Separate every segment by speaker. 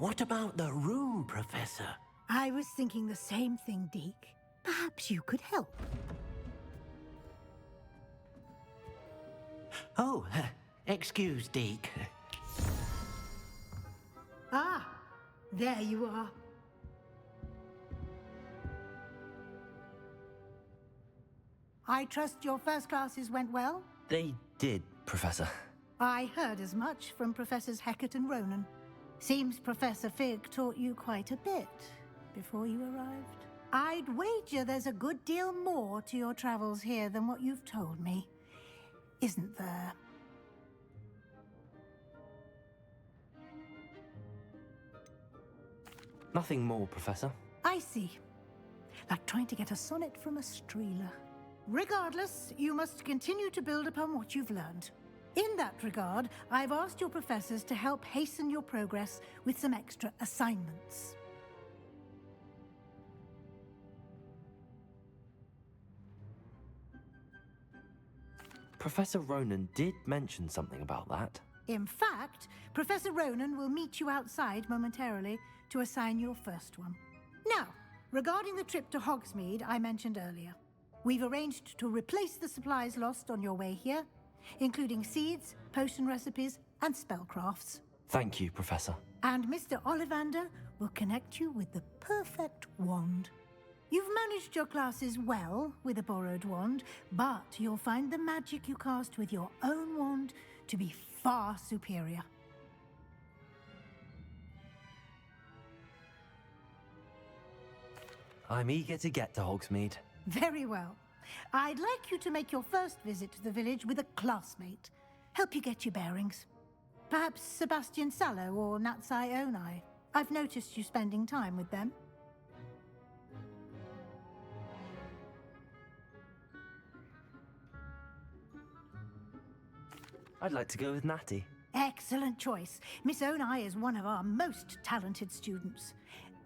Speaker 1: What about the room, Professor?
Speaker 2: I was thinking the same thing, Deke. Perhaps you could help.
Speaker 1: Oh, excuse, Deke.
Speaker 2: Ah, there you are. I trust your first classes went well?
Speaker 3: They did, Professor.
Speaker 2: I heard as much from Professors Hecat and Ronan. Seems Professor Fig taught you quite a bit before you arrived. I'd wager there's a good deal more to your travels here than what you've told me. Isn't there?
Speaker 3: Nothing more, Professor.
Speaker 2: I see. Like trying to get a sonnet from a streeler. Regardless, you must continue to build upon what you've learned. In that regard, I've asked your professors to help hasten your progress with some extra assignments.
Speaker 3: Professor Ronan did mention something about that.
Speaker 2: In fact, Professor Ronan will meet you outside momentarily to assign your first one. Now, regarding the trip to Hogsmeade I mentioned earlier, we've arranged to replace the supplies lost on your way here, including seeds, potion recipes, and spellcrafts.
Speaker 3: Thank you, Professor.
Speaker 2: And Mr. Ollivander will connect you with the perfect wand. You've managed your classes well with a borrowed wand, but you'll find the magic you cast with your own wand to be far superior.
Speaker 3: I'm eager to get to Hogsmeade.
Speaker 2: Very well. I'd like you to make your first visit to the village with a classmate. Help you get your bearings. Perhaps Sebastian Sallow or Natsai Onai. I've noticed you spending time with them.
Speaker 3: I'd like to go with Natty.
Speaker 2: Excellent choice. Miss Onai is one of our most talented students.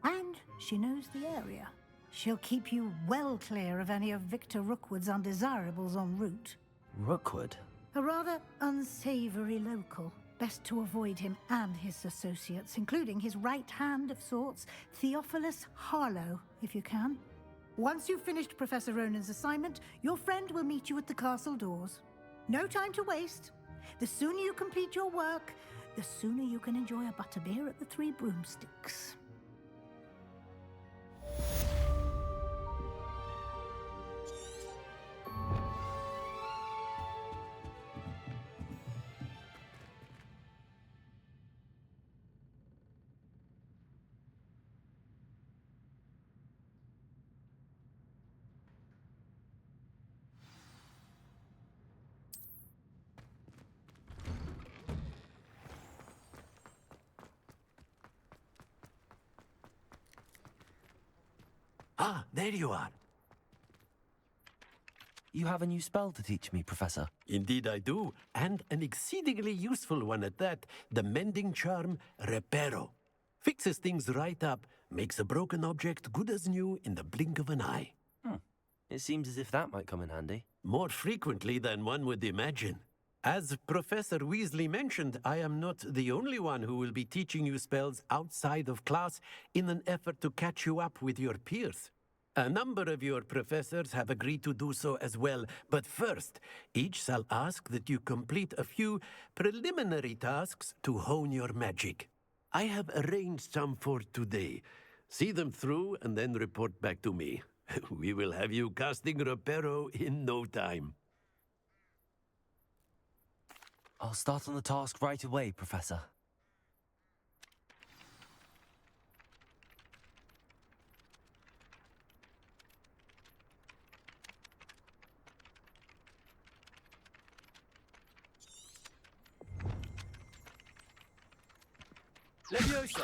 Speaker 2: And she knows the area. She'll keep you well clear of any of Victor Rookwood's undesirables en route.
Speaker 3: Rookwood?
Speaker 2: A rather unsavory local. Best to avoid him and his associates, including his right hand of sorts, Theophilus Harlow, if you can. Once you've finished Professor Ronan's assignment, your friend will meet you at the castle doors. No time to waste. The sooner you complete your work, the sooner you can enjoy a butterbeer at the Three Broomsticks.
Speaker 1: Ah, there you are.
Speaker 3: You have a new spell to teach me, Professor.
Speaker 4: Indeed I do, and an exceedingly useful one at that, the mending charm Reparo. Fixes things right up, makes a broken object good as new in the blink of an eye.
Speaker 3: It seems as if that might come in handy.
Speaker 4: More frequently than one would imagine. As Professor Weasley mentioned, I am not the only one who will be teaching you spells outside of class in an effort to catch you up with your peers. A number of your professors have agreed to do so as well, but first, each shall ask that you complete a few preliminary tasks to hone your magic. I have arranged some for today. See them through and then report back to me. We will have you casting Reparo in no time.
Speaker 3: I'll start on the task right away, Professor.
Speaker 4: Levioso!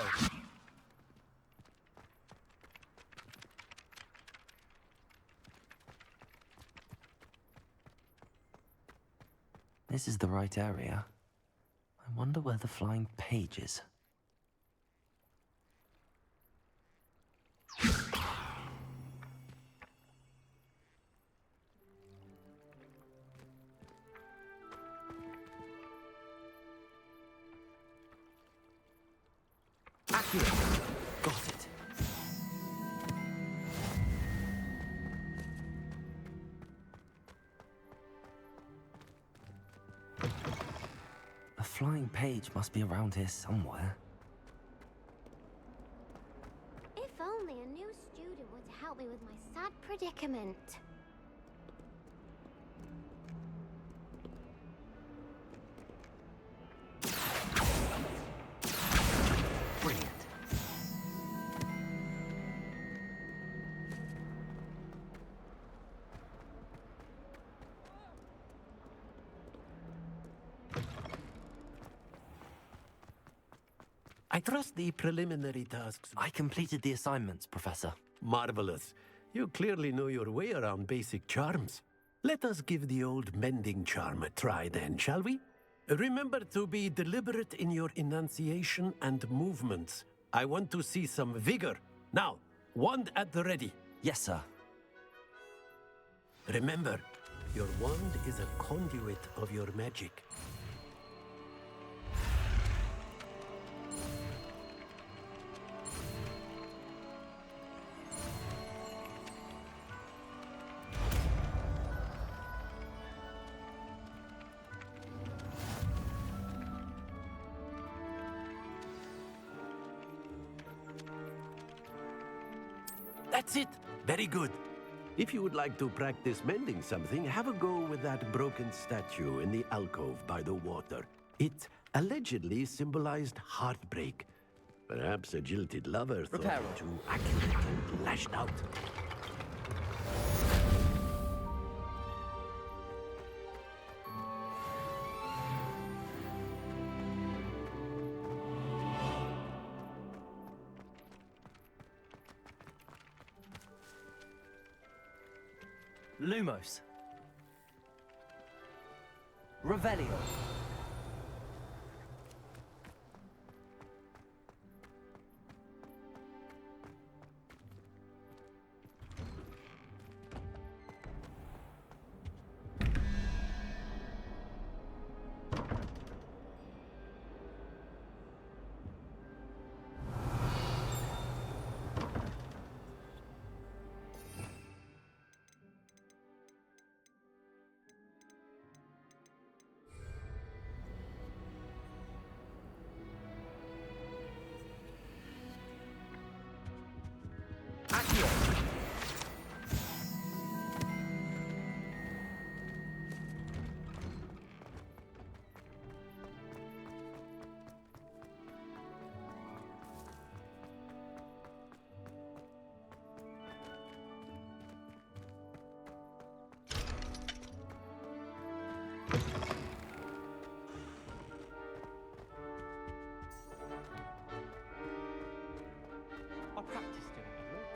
Speaker 3: This is the right area. I wonder where the flying page is. Here. Got it. A flying page must be around here somewhere.
Speaker 5: If only a new student were to help me with my sad predicament.
Speaker 3: Brilliant.
Speaker 4: I trust the preliminary tasks.
Speaker 3: I completed the assignments, Professor.
Speaker 4: Marvelous. You clearly know your way around basic charms. Let us give the old mending charm a try then, shall we? Remember to be deliberate in your enunciation and movements. I want to see some vigor. Now, wand at the ready.
Speaker 3: Yes, sir.
Speaker 4: Remember, your wand is a conduit of your magic. That's it. Very good. If you would like to practice mending something, have a go with that broken statue in the alcove by the water. It allegedly symbolized heartbreak. Perhaps a jilted lover thought
Speaker 3: Repair.
Speaker 4: it too accurate and lashed out.
Speaker 3: Lumos. Revelio. Accio. I practiced doing it.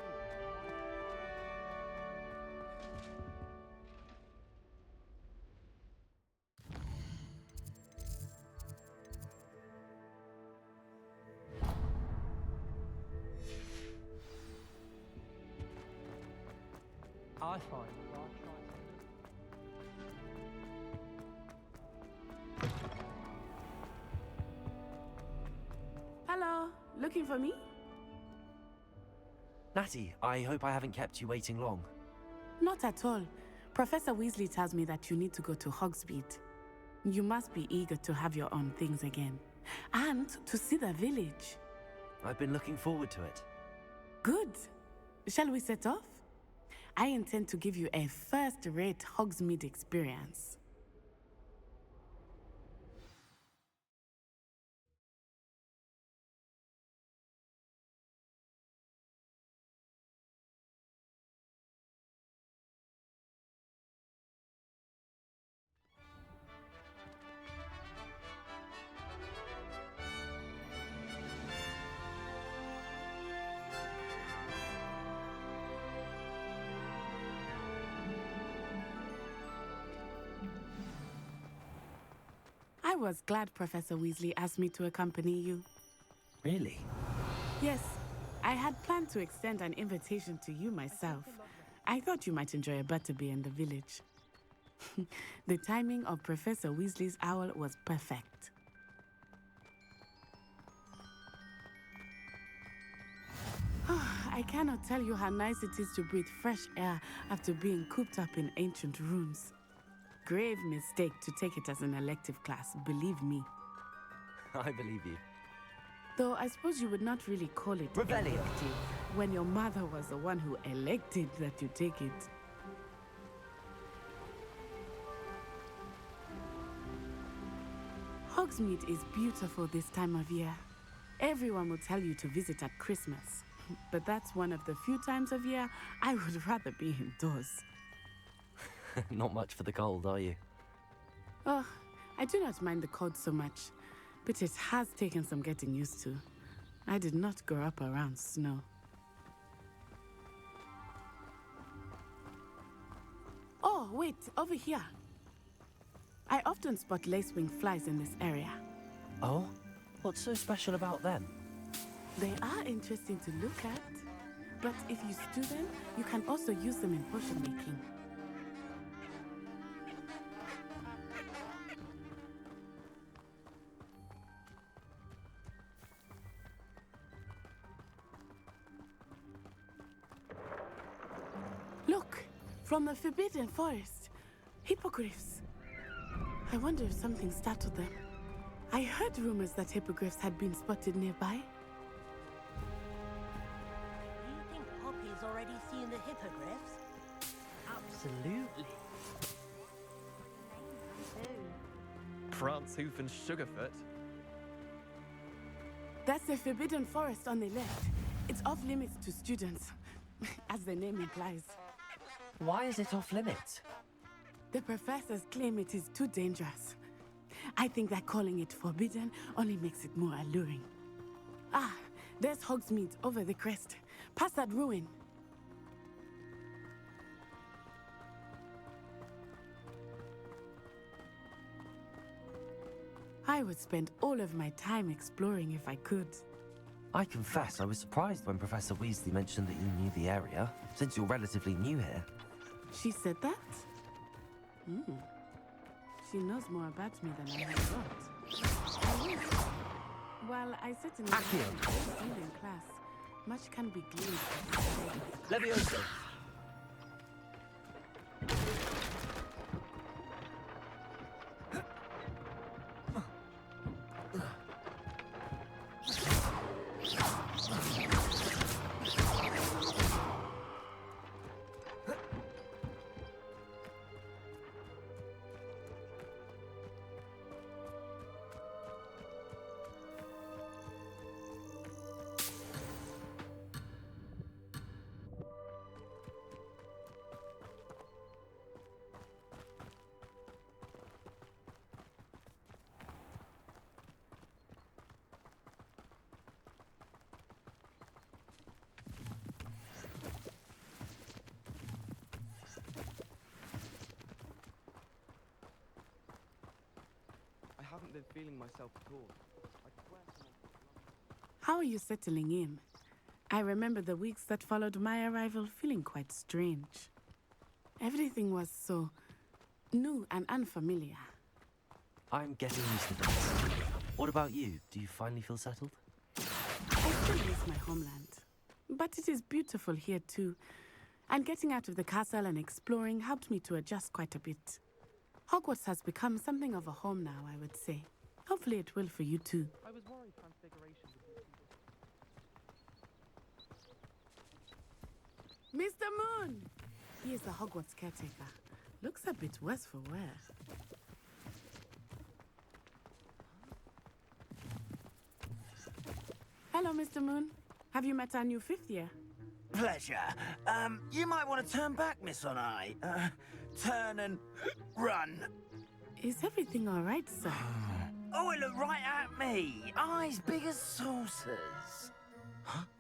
Speaker 3: I find that I try
Speaker 6: Hello, looking for me?
Speaker 3: Natty, I hope I haven't kept you waiting long.
Speaker 6: Not at all. Professor Weasley tells me that you need to go to Hogsmeade. You must be eager to have your own things again. And to see the village.
Speaker 3: I've been looking forward to it.
Speaker 6: Good. Shall we set off? I intend to give you a first-rate Hogsmeade experience. I was glad Professor Weasley asked me to accompany you.
Speaker 3: Really?
Speaker 6: Yes, I had planned to extend an invitation to you myself. I thought you might enjoy a butterbeer in the village. The timing of Professor Weasley's owl was perfect. I cannot tell you how nice it is to breathe fresh air after being cooped up in ancient rooms. Grave mistake to take it as an elective class, believe me.
Speaker 3: I believe you.
Speaker 6: Though I suppose you would not really call it
Speaker 3: Rebellion.
Speaker 6: elective when your mother was the one who elected that you take it. Hogsmeade is beautiful this time of year. Everyone will tell you to visit at Christmas. But that's one of the few times of year I would rather be indoors.
Speaker 3: Not much for the cold, are you?
Speaker 6: Oh, I do not mind the cold so much, but it has taken some getting used to. I did not grow up around snow. Oh, wait, over here. I often spot lacewing flies in this area.
Speaker 3: Oh? What's so special about them?
Speaker 6: They are interesting to look at, but if you stew them, you can also use them in potion making. Look, from the Forbidden Forest, hippogriffs. I wonder if something startled them. I heard rumors that hippogriffs had been spotted nearby.
Speaker 7: Do you think Poppy's already seen the hippogriffs?
Speaker 3: Absolutely.
Speaker 8: Prance, Hoof, and Sugarfoot.
Speaker 6: That's the Forbidden Forest on the left. It's off limits to students, as the name implies.
Speaker 3: Why is it off limits?
Speaker 6: The professors claim it is too dangerous. I think that calling it forbidden only makes it more alluring. Ah, there's Hogsmeade over the crest, past that ruin. I would spend all of my time exploring if I could.
Speaker 3: I confess I was surprised when Professor Weasley mentioned that you knew the area, since you're relatively new here.
Speaker 6: She said that? She knows more about me than I had thought. While I certainly don't in class, much can be gleaned.
Speaker 3: Leviosa!
Speaker 8: I haven't been feeling myself at all. I swear
Speaker 6: How are you settling in? I remember the weeks that followed my arrival feeling quite strange. Everything was so new and unfamiliar.
Speaker 3: I'm getting used to this. What about you? Do you finally feel settled?
Speaker 6: I still miss my homeland. But it is beautiful here too. And getting out of the castle and exploring helped me to adjust quite a bit. Hogwarts has become something of a home now, I would say. Hopefully it will for you too.
Speaker 8: I was worried transfiguration would be
Speaker 6: Mr. Moon! He is the Hogwarts caretaker. Looks a bit worse for wear. Hello, Mr. Moon. Have you met our new fifth year?
Speaker 9: Pleasure. You might want to turn back, Miss On-Eye. Turn and run.
Speaker 6: Is everything all right, sir?
Speaker 9: Oh, it looked right at me. Eyes big as saucers.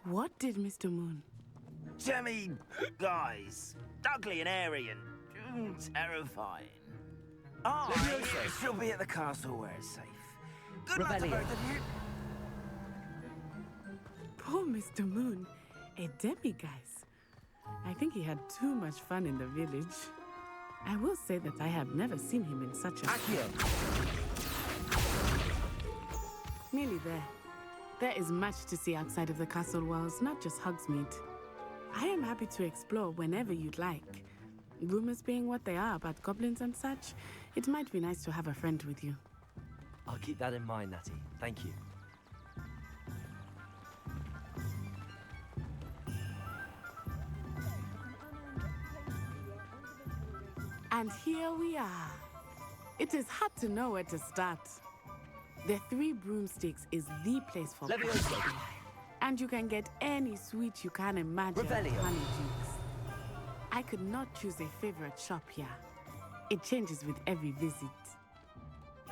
Speaker 6: What did Mr. Moon?
Speaker 9: Jemmy guys. Ugly and airy and terrifying. Oh, she'll be at the castle where it's safe. Good luck to
Speaker 3: Rebellion.
Speaker 9: both of you.
Speaker 6: Poor Mr. Moon. A demiguise. I think he had too much fun in the village. I will say that I have never seen him in such a...
Speaker 3: Accio!
Speaker 6: Nearly there. There is much to see outside of the castle walls, not just Hogsmeade. I am happy to explore whenever you'd like. Rumors being what they are about goblins and such, it might be nice to have a friend with you.
Speaker 3: I'll keep that in mind, Natty. Thank you.
Speaker 6: And here we are. It is hard to know where to start. The Three Broomsticks is the place for
Speaker 3: Leviosa.
Speaker 6: party. And you can get any sweet you can imagine.
Speaker 3: Revelio.
Speaker 6: Honeydukes. I could not choose a favorite shop here. It changes with every visit.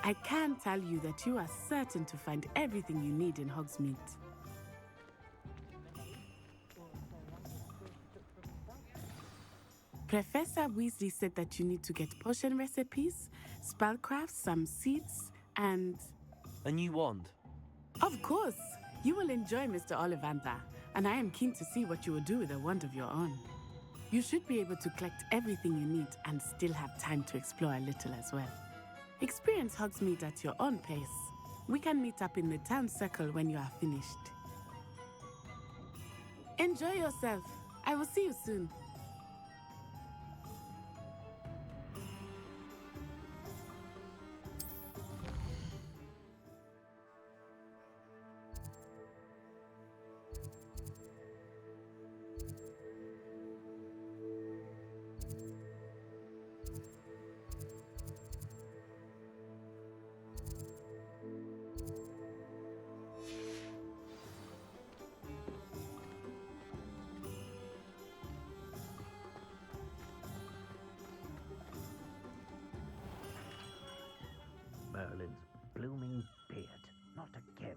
Speaker 6: I can tell you that you are certain to find everything you need in Hogsmeade. Professor Weasley said that you need to get potion recipes, spellcrafts, some seeds, and...
Speaker 3: A new wand.
Speaker 6: Of course! You will enjoy Mr. Ollivander, and I am keen to see what you will do with a wand of your own. You should be able to collect everything you need and still have time to explore a little as well. Experience Hogsmeade at your own pace. We can meet up in the town circle when you are finished. Enjoy yourself. I will see you soon.
Speaker 1: Merlin's blooming beard, not again.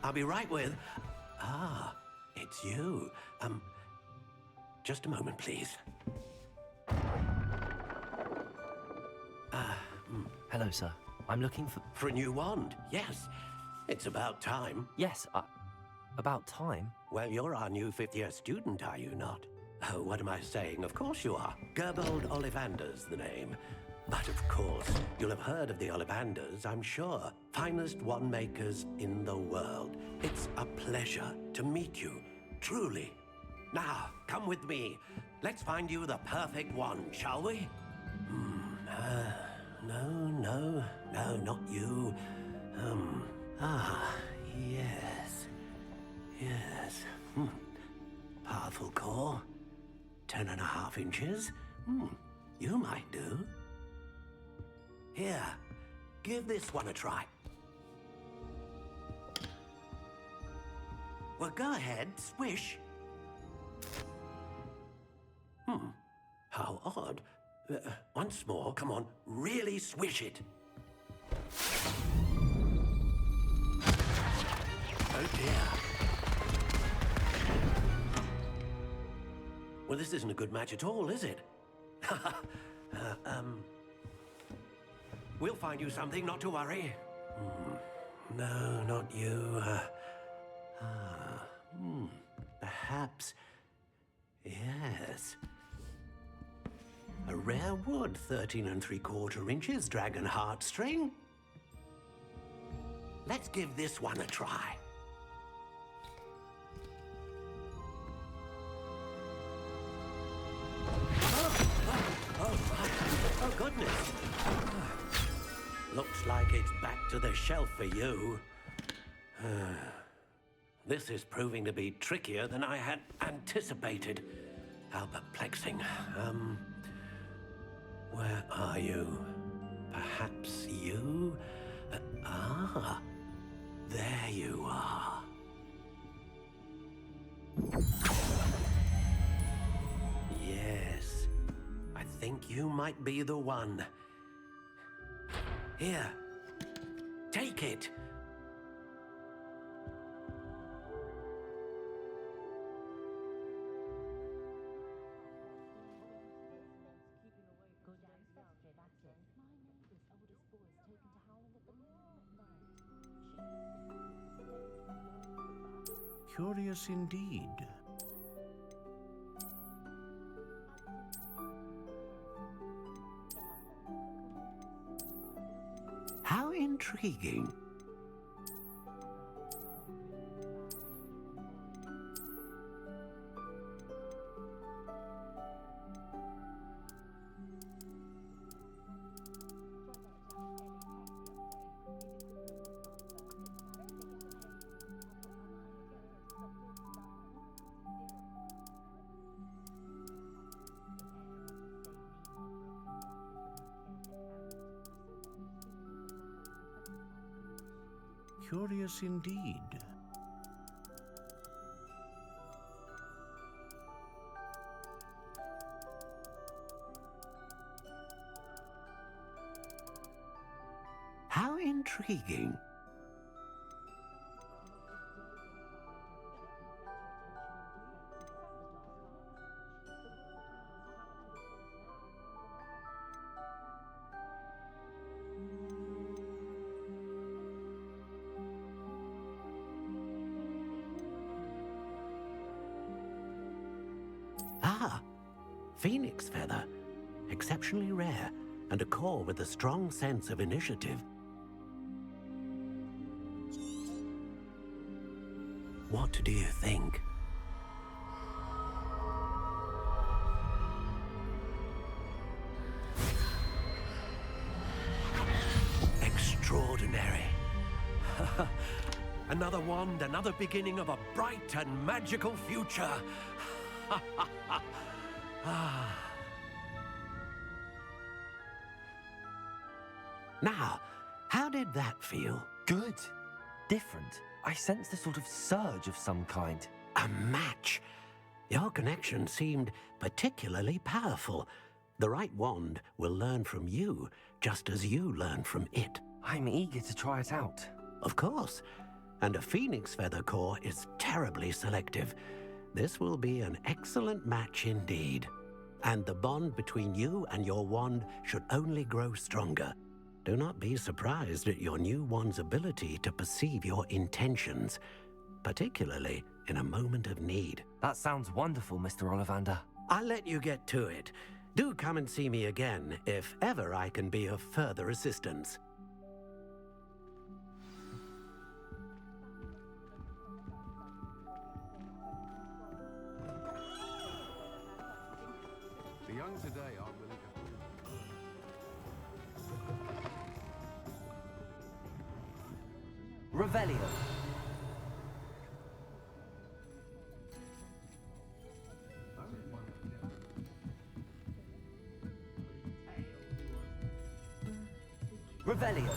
Speaker 4: I'll be right with... Ah, it's you. Just a moment, please.
Speaker 3: Hello, sir. I'm looking for...
Speaker 4: For a new wand, yes. It's about time.
Speaker 3: Yes, about time.
Speaker 4: Well, you're our new fifth-year student, are you not? Oh, what am I saying? Of course you are. Gerbold Ollivander's the name. But of course, you'll have heard of the Ollivanders, I'm sure. Finest wand makers in the world. It's a pleasure to meet you, truly. Now, come with me. Let's find you the perfect wand, shall we? No, not you. Yes. Powerful core. 10.5 inches. You might do. Here, give this one a try. Well, go ahead, swish. How odd. Once more, come on, really swish it. Oh dear. Well, this isn't a good match at all, is it? We'll find you something, not to worry. No, not you. Perhaps. Yes. A rare wood, 13 3/4 inches, dragon heartstring. Let's give this one a try. Oh, goodness. Looks like it's back to the shelf for you. This is proving to be trickier than I had anticipated. How perplexing. Where are you? Perhaps you? There you are. Yes, I think you might be the one. Here, take it.
Speaker 1: Curious indeed.
Speaker 4: intriguing.
Speaker 10: Curious indeed.
Speaker 4: How intriguing. Ah, phoenix feather. Exceptionally rare, and a core with a strong sense of initiative. What do you think? Extraordinary. Another wand, another beginning of a bright and magical future. Now, how did that feel?
Speaker 3: Good. Different. I sensed a sort of surge of some kind.
Speaker 4: A match. Your connection seemed particularly powerful. The right wand will learn from you, just as you learn from it.
Speaker 3: I'm eager to try it out.
Speaker 4: Of course. And a phoenix feather core is terribly selective. This will be an excellent match indeed. And the bond between you and your wand should only grow stronger. Do not be surprised at your new wand's ability to perceive your intentions, particularly in a moment of need.
Speaker 3: That sounds wonderful, Mr. Ollivander.
Speaker 4: I'll let you get to it. Do come and see me again if ever I can be of further assistance.
Speaker 10: The young today are willing to...
Speaker 3: Revelio. Revelio.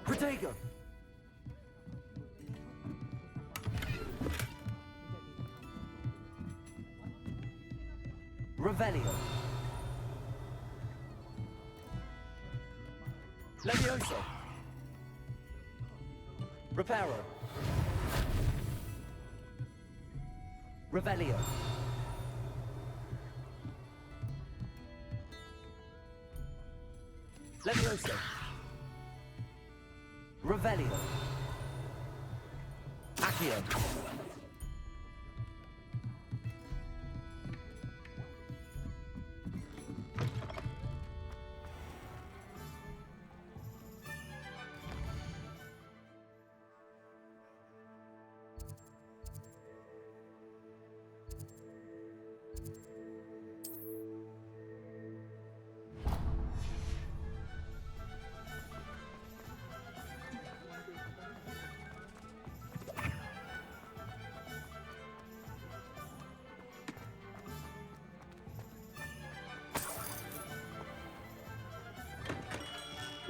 Speaker 3: Protego. Revelio. Levioso. Reparo. Revelio. Levioso. Revelio. Accio.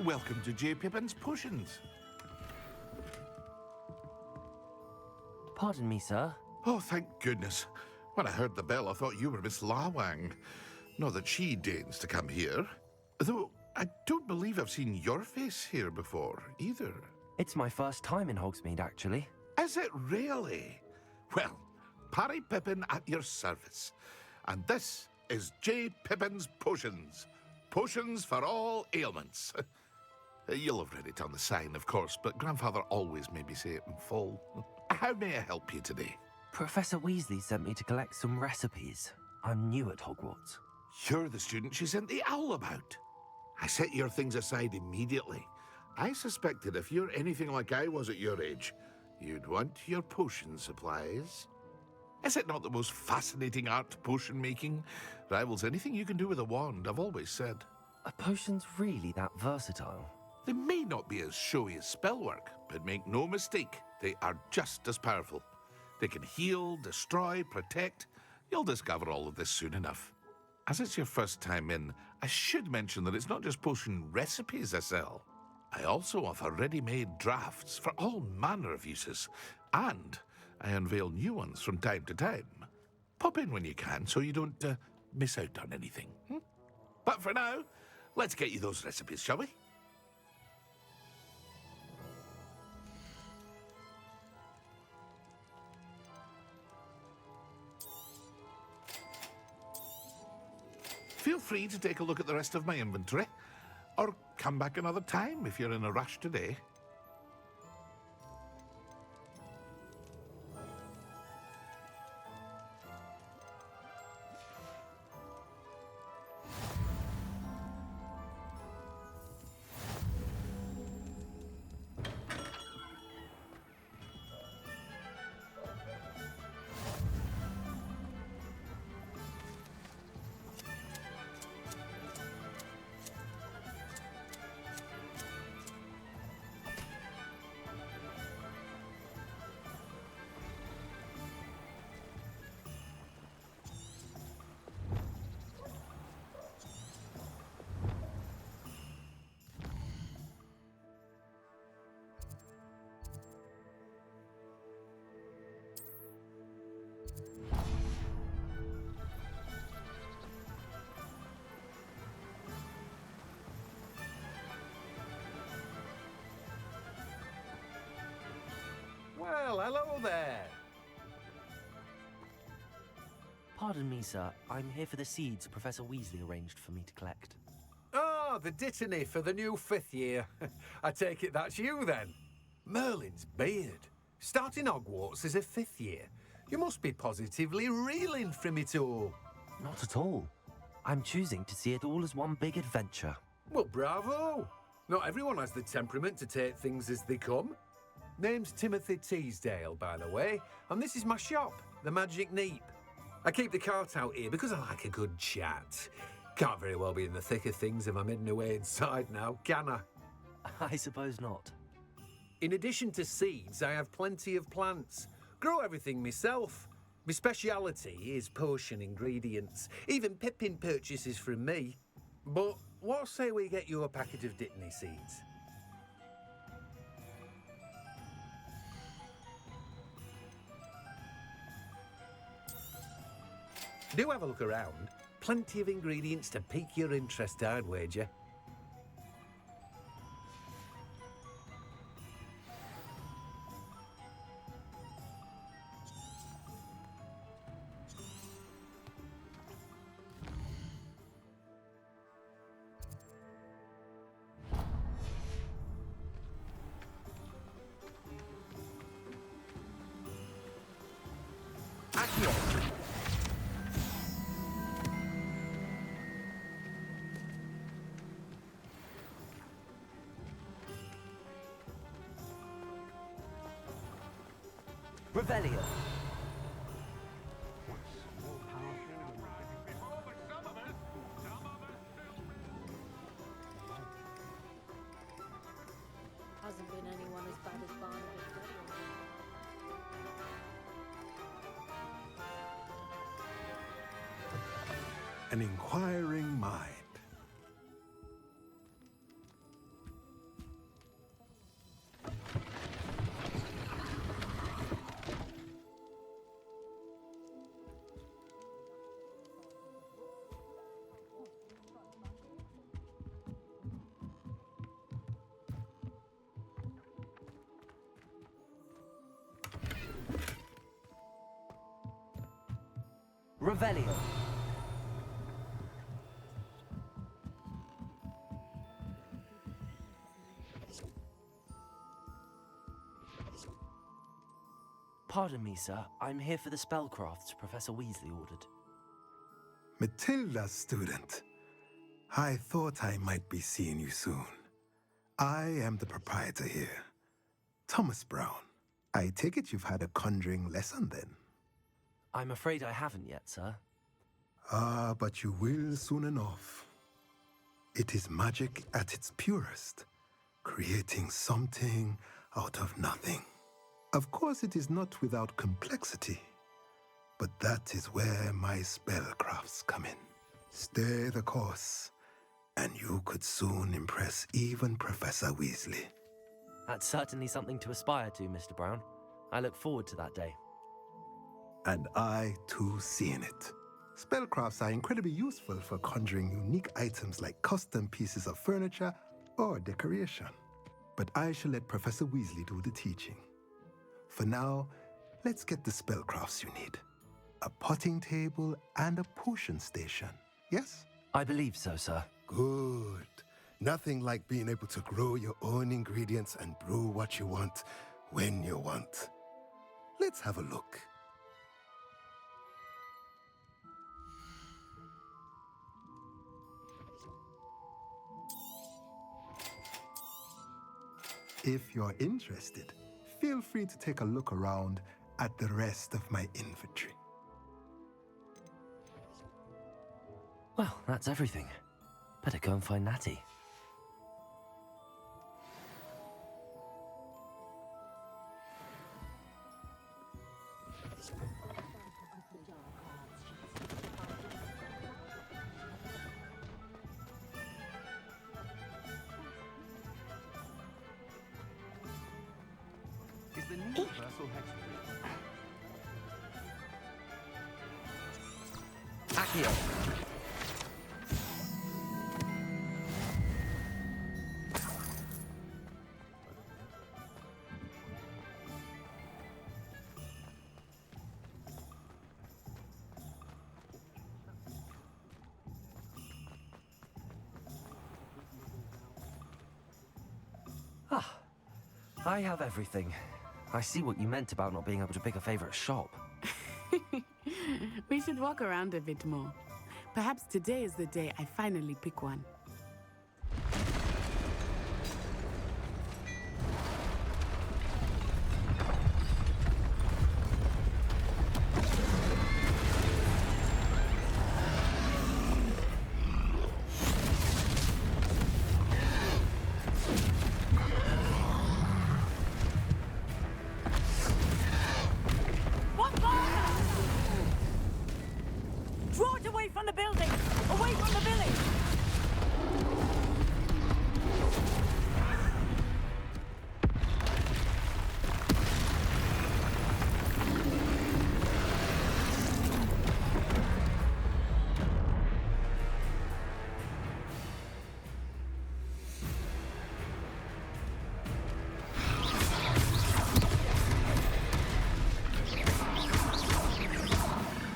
Speaker 10: Welcome to J. Pippin's Potions.
Speaker 3: Pardon me, sir.
Speaker 10: Oh, thank goodness. When I heard the bell, I thought you were Miss Lawang. Not that she deigns to come here. Though, I don't believe I've seen your face here before, either.
Speaker 3: It's my first time in Hogsmeade, actually.
Speaker 10: Is it really? Well, Parry Pippin at your service. And this is J. Pippin's Potions. Potions for all ailments. You'll have read it on the sign, of course, but Grandfather always made me say it in full. How may I help you today?
Speaker 3: Professor Weasley sent me to collect some recipes. I'm new at Hogwarts.
Speaker 10: You're the student she sent the owl about. I set your things aside immediately. I suspected if you're anything like I was at your age, you'd want your potion supplies. Is it not the most fascinating art, potion making? Rivals anything you can do with a wand, I've always said.
Speaker 3: Are potions really that versatile?
Speaker 10: They may not be as showy as spellwork, but make no mistake, they are just as powerful. They can heal, destroy, protect. You'll discover all of this soon enough. As it's your first time in, I should mention that it's not just potion recipes I sell. I also offer ready-made drafts for all manner of uses, and I unveil new ones from time to time. Pop in when you can so you don't miss out on anything. But for now, let's get you those recipes, shall we? Feel free to take a look at the rest of my inventory, or come back another time if you're in a rush today.
Speaker 4: Well, hello there.
Speaker 3: Pardon me, sir. I'm here for the seeds Professor Weasley arranged for me to collect.
Speaker 4: Oh, the dittany for the new 5th year. I take it that's you, then. Merlin's beard. Starting Hogwarts as a 5th year. You must be positively reeling from it all.
Speaker 3: Not at all. I'm choosing to see it all as one big adventure.
Speaker 4: Well, bravo. Not everyone has the temperament to take things as they come. Name's Timothy Teasdale, by the way, and this is my shop, the Magic Neep. I keep the cart out here because I like a good chat. Can't very well be in the thick of things if I'm hidden away inside now, can I?
Speaker 3: I suppose not.
Speaker 4: In addition to seeds, I have plenty of plants. Grow everything myself. My speciality is potion ingredients. Even Pippin purchases from me. But what say we get you a packet of dittany seeds? Do have a look around. Plenty of ingredients to pique your interest, I'd wager.
Speaker 3: Revelio.
Speaker 11: Hasn't been anyone as bad as Barnabas.
Speaker 12: An inquiring mind.
Speaker 3: Revelio. Pardon me, sir. I'm here for the spellcrafts Professor Weasley ordered.
Speaker 12: Matilda, student. I thought I might be seeing you soon. I am the proprietor here, Thomas Brown. I take it you've had a conjuring lesson then?
Speaker 3: I'm afraid I haven't yet, sir.
Speaker 12: Ah, but you will soon enough. It is magic at its purest, creating something out of nothing. Of course, it is not without complexity, but that is where my spellcrafts come in. Stay the course, and you could soon impress even Professor Weasley.
Speaker 3: That's certainly something to aspire to, Mr. Brown. I look forward to that day.
Speaker 12: And I, too, seeing it. Spellcrafts are incredibly useful for conjuring unique items like custom pieces of furniture or decoration. But I shall let Professor Weasley do the teaching. For now, let's get the spellcrafts you need. A potting table and a potion station, yes?
Speaker 3: I believe so, sir.
Speaker 12: Good. Nothing like being able to grow your own ingredients and brew what you want when you want. Let's have a look. If you're interested, feel free to take a look around at the rest of my inventory.
Speaker 3: Well, that's everything. Better go and find Natty.
Speaker 8: Is the new universal hex
Speaker 3: Accio! Ah, I have everything. I see what you meant about not being able to pick a favorite shop.
Speaker 6: We should walk around a bit more. Perhaps today is the day I finally pick one.
Speaker 7: Draw it away from the building! Away from the village!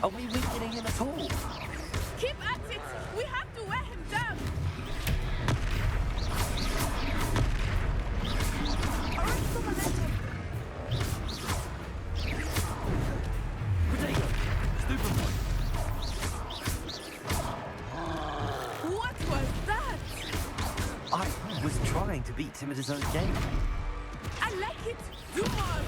Speaker 3: Are we weakening him at all?
Speaker 6: Keep at it! We have to wear him down! Arrest the momentum!
Speaker 3: Potato! Stupid one!
Speaker 6: What was that?
Speaker 3: I was trying to beat him at his own game.
Speaker 6: I like it! Do more!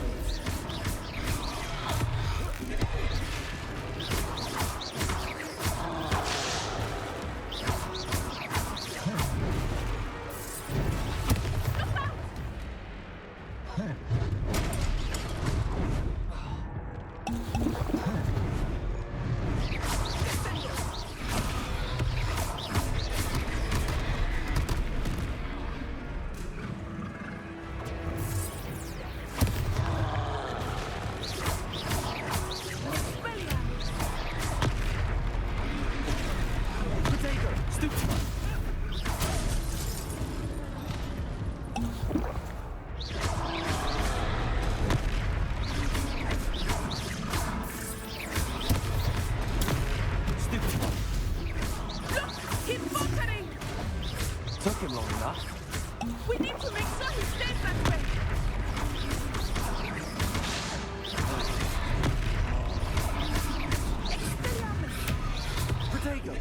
Speaker 3: Took him long enough.
Speaker 6: We need to make sure he stays that way!
Speaker 3: There you go.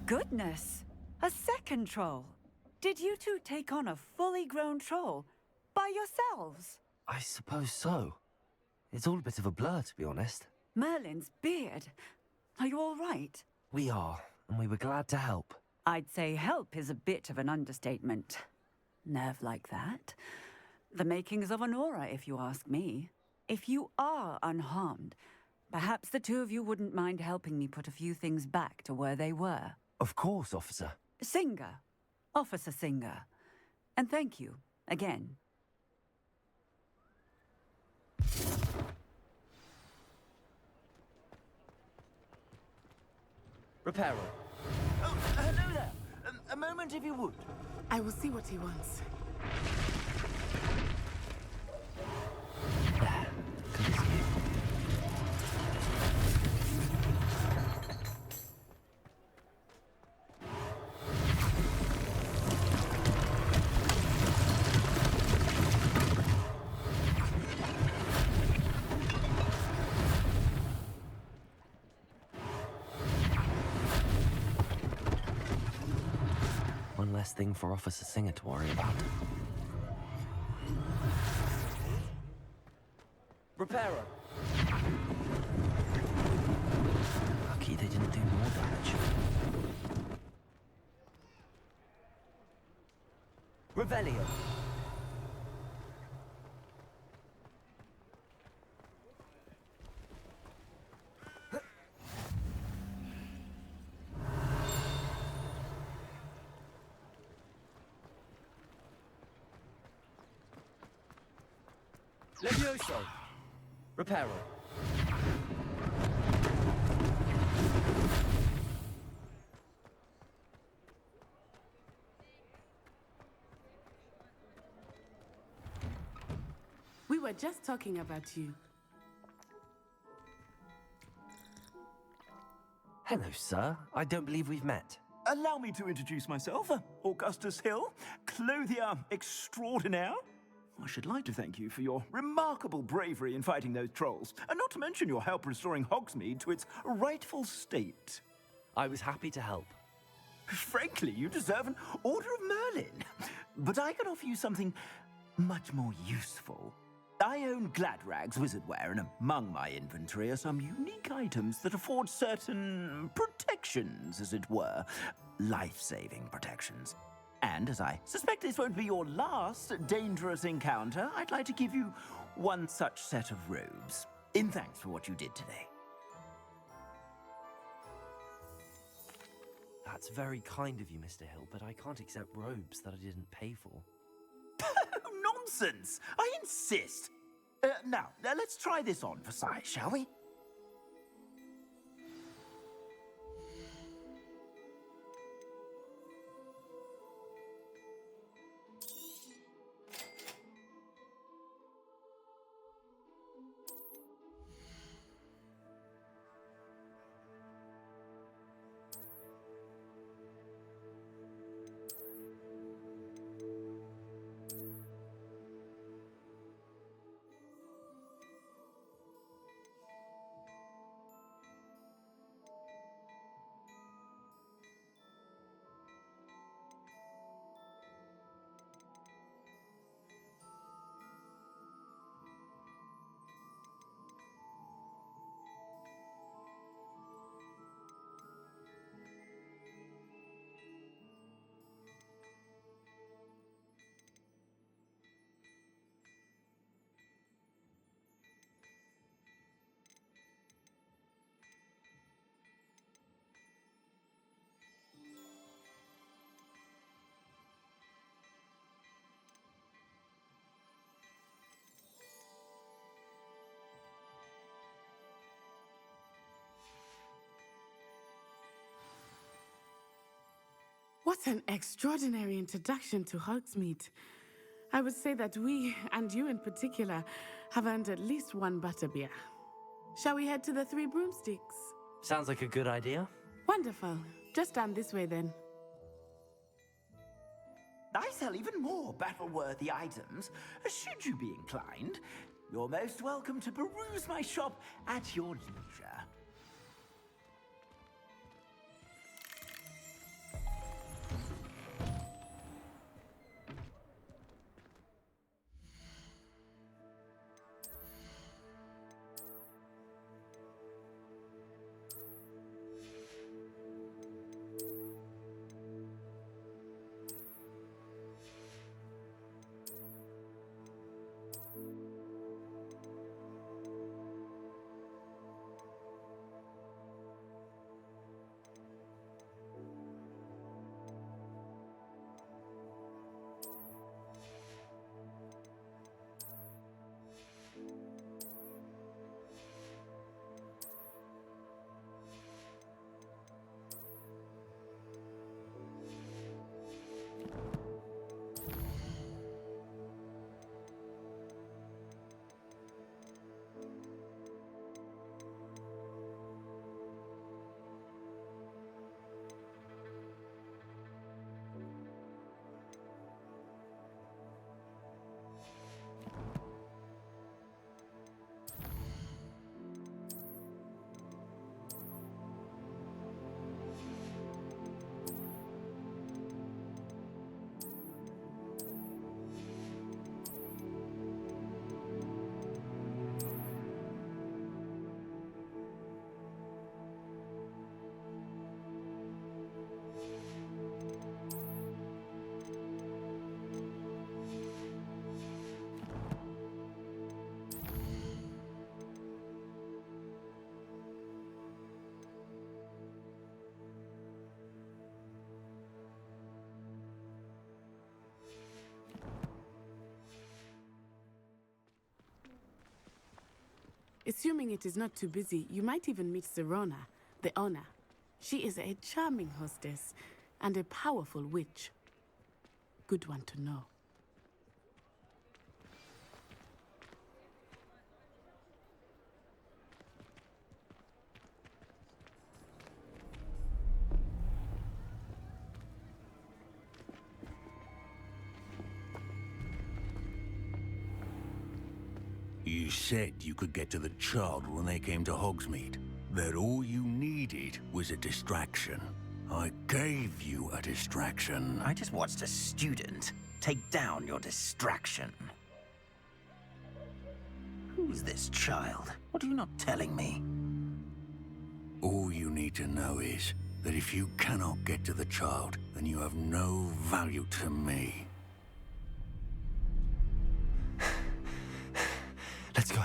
Speaker 13: Goodness! A second troll! Did you two take on a fully grown troll? By yourselves?
Speaker 3: I suppose so. It's all a bit of a blur, to be honest.
Speaker 13: Merlin's beard. Are you all right?
Speaker 3: We are, and we were glad to help.
Speaker 13: I'd say help is a bit of an understatement. Nerve like that. The makings of an aura, if you ask me. If you are unharmed, perhaps the two of you wouldn't mind helping me put a few things back to where they were.
Speaker 3: Of course, officer.
Speaker 13: Singer. Officer Singer. And thank you, again.
Speaker 3: Repairer.
Speaker 9: Oh, hello there. A moment, if you would.
Speaker 6: I will see what he wants.
Speaker 3: One less thing for Officer Singer to worry about. Repairer. Lucky they didn't do more damage. Revelio. Levioso. Repairer.
Speaker 6: We were just talking about you.
Speaker 3: Hello, sir. I don't believe we've met.
Speaker 9: Allow me to introduce myself. Augustus Hill, clothier extraordinaire. I should like to thank you for your remarkable bravery in fighting those trolls, and not to mention your help restoring Hogsmeade to its rightful state.
Speaker 3: I was happy to help.
Speaker 9: Frankly, you deserve an Order of Merlin. But I can offer you something much more useful. I own Gladrag's wizardware, and among my inventory are some unique items that afford certain protections, as it were. Life-saving protections. And as I suspect this won't be your last dangerous encounter, I'd like to give you one such set of robes, in thanks for what you did today.
Speaker 3: That's very kind of you, Mr. Hill, but I can't accept robes that I didn't pay for.
Speaker 9: Nonsense! I insist! Now, let's try this on for size, shall we?
Speaker 6: What an extraordinary introduction to Hogsmeade. I would say that we, and you in particular, have earned at least one butterbeer. Shall we head to the Three Broomsticks?
Speaker 3: Sounds like a good idea.
Speaker 6: Wonderful. Just down this way then.
Speaker 9: I sell even more battle-worthy items. Should you be inclined, you're most welcome to peruse my shop at your leisure.
Speaker 6: Assuming it is not too busy, you might even meet Serona, the owner. She is a charming hostess and a powerful witch. Good one to know.
Speaker 14: You said you could get to the child when they came to Hogsmeade. That all you needed was a distraction. I gave you a distraction.
Speaker 9: I just watched a student take down your distraction. Who's this child? What are you not telling me?
Speaker 14: All you need to know is that if you cannot get to the child, then you have no value to me.
Speaker 3: Let's go.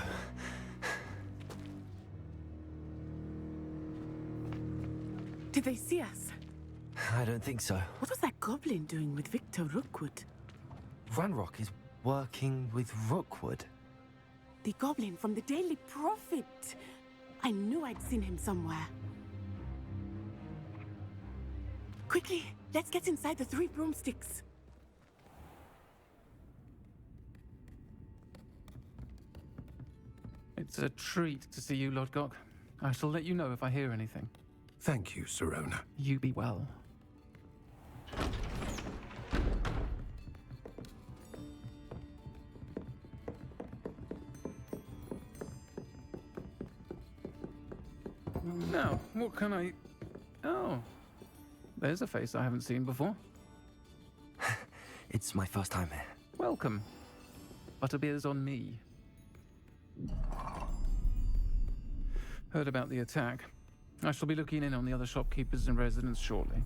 Speaker 6: Did they see us?
Speaker 3: I don't think so.
Speaker 6: What was that goblin doing with Victor Rookwood?
Speaker 3: Ranrock is working with Rookwood.
Speaker 6: The goblin from the Daily Prophet. I knew I'd seen him somewhere. Quickly, let's get inside the Three Broomsticks.
Speaker 15: It's a treat to see you, Lord Gok. I shall let you know if I hear anything.
Speaker 12: Thank you, Serona.
Speaker 15: You be well. Now, what can I... Oh, there's a face I haven't seen before.
Speaker 3: It's my first time here.
Speaker 15: Welcome. Butterbeer's on me. Heard about the attack. I shall be looking in on the other shopkeepers and residents shortly.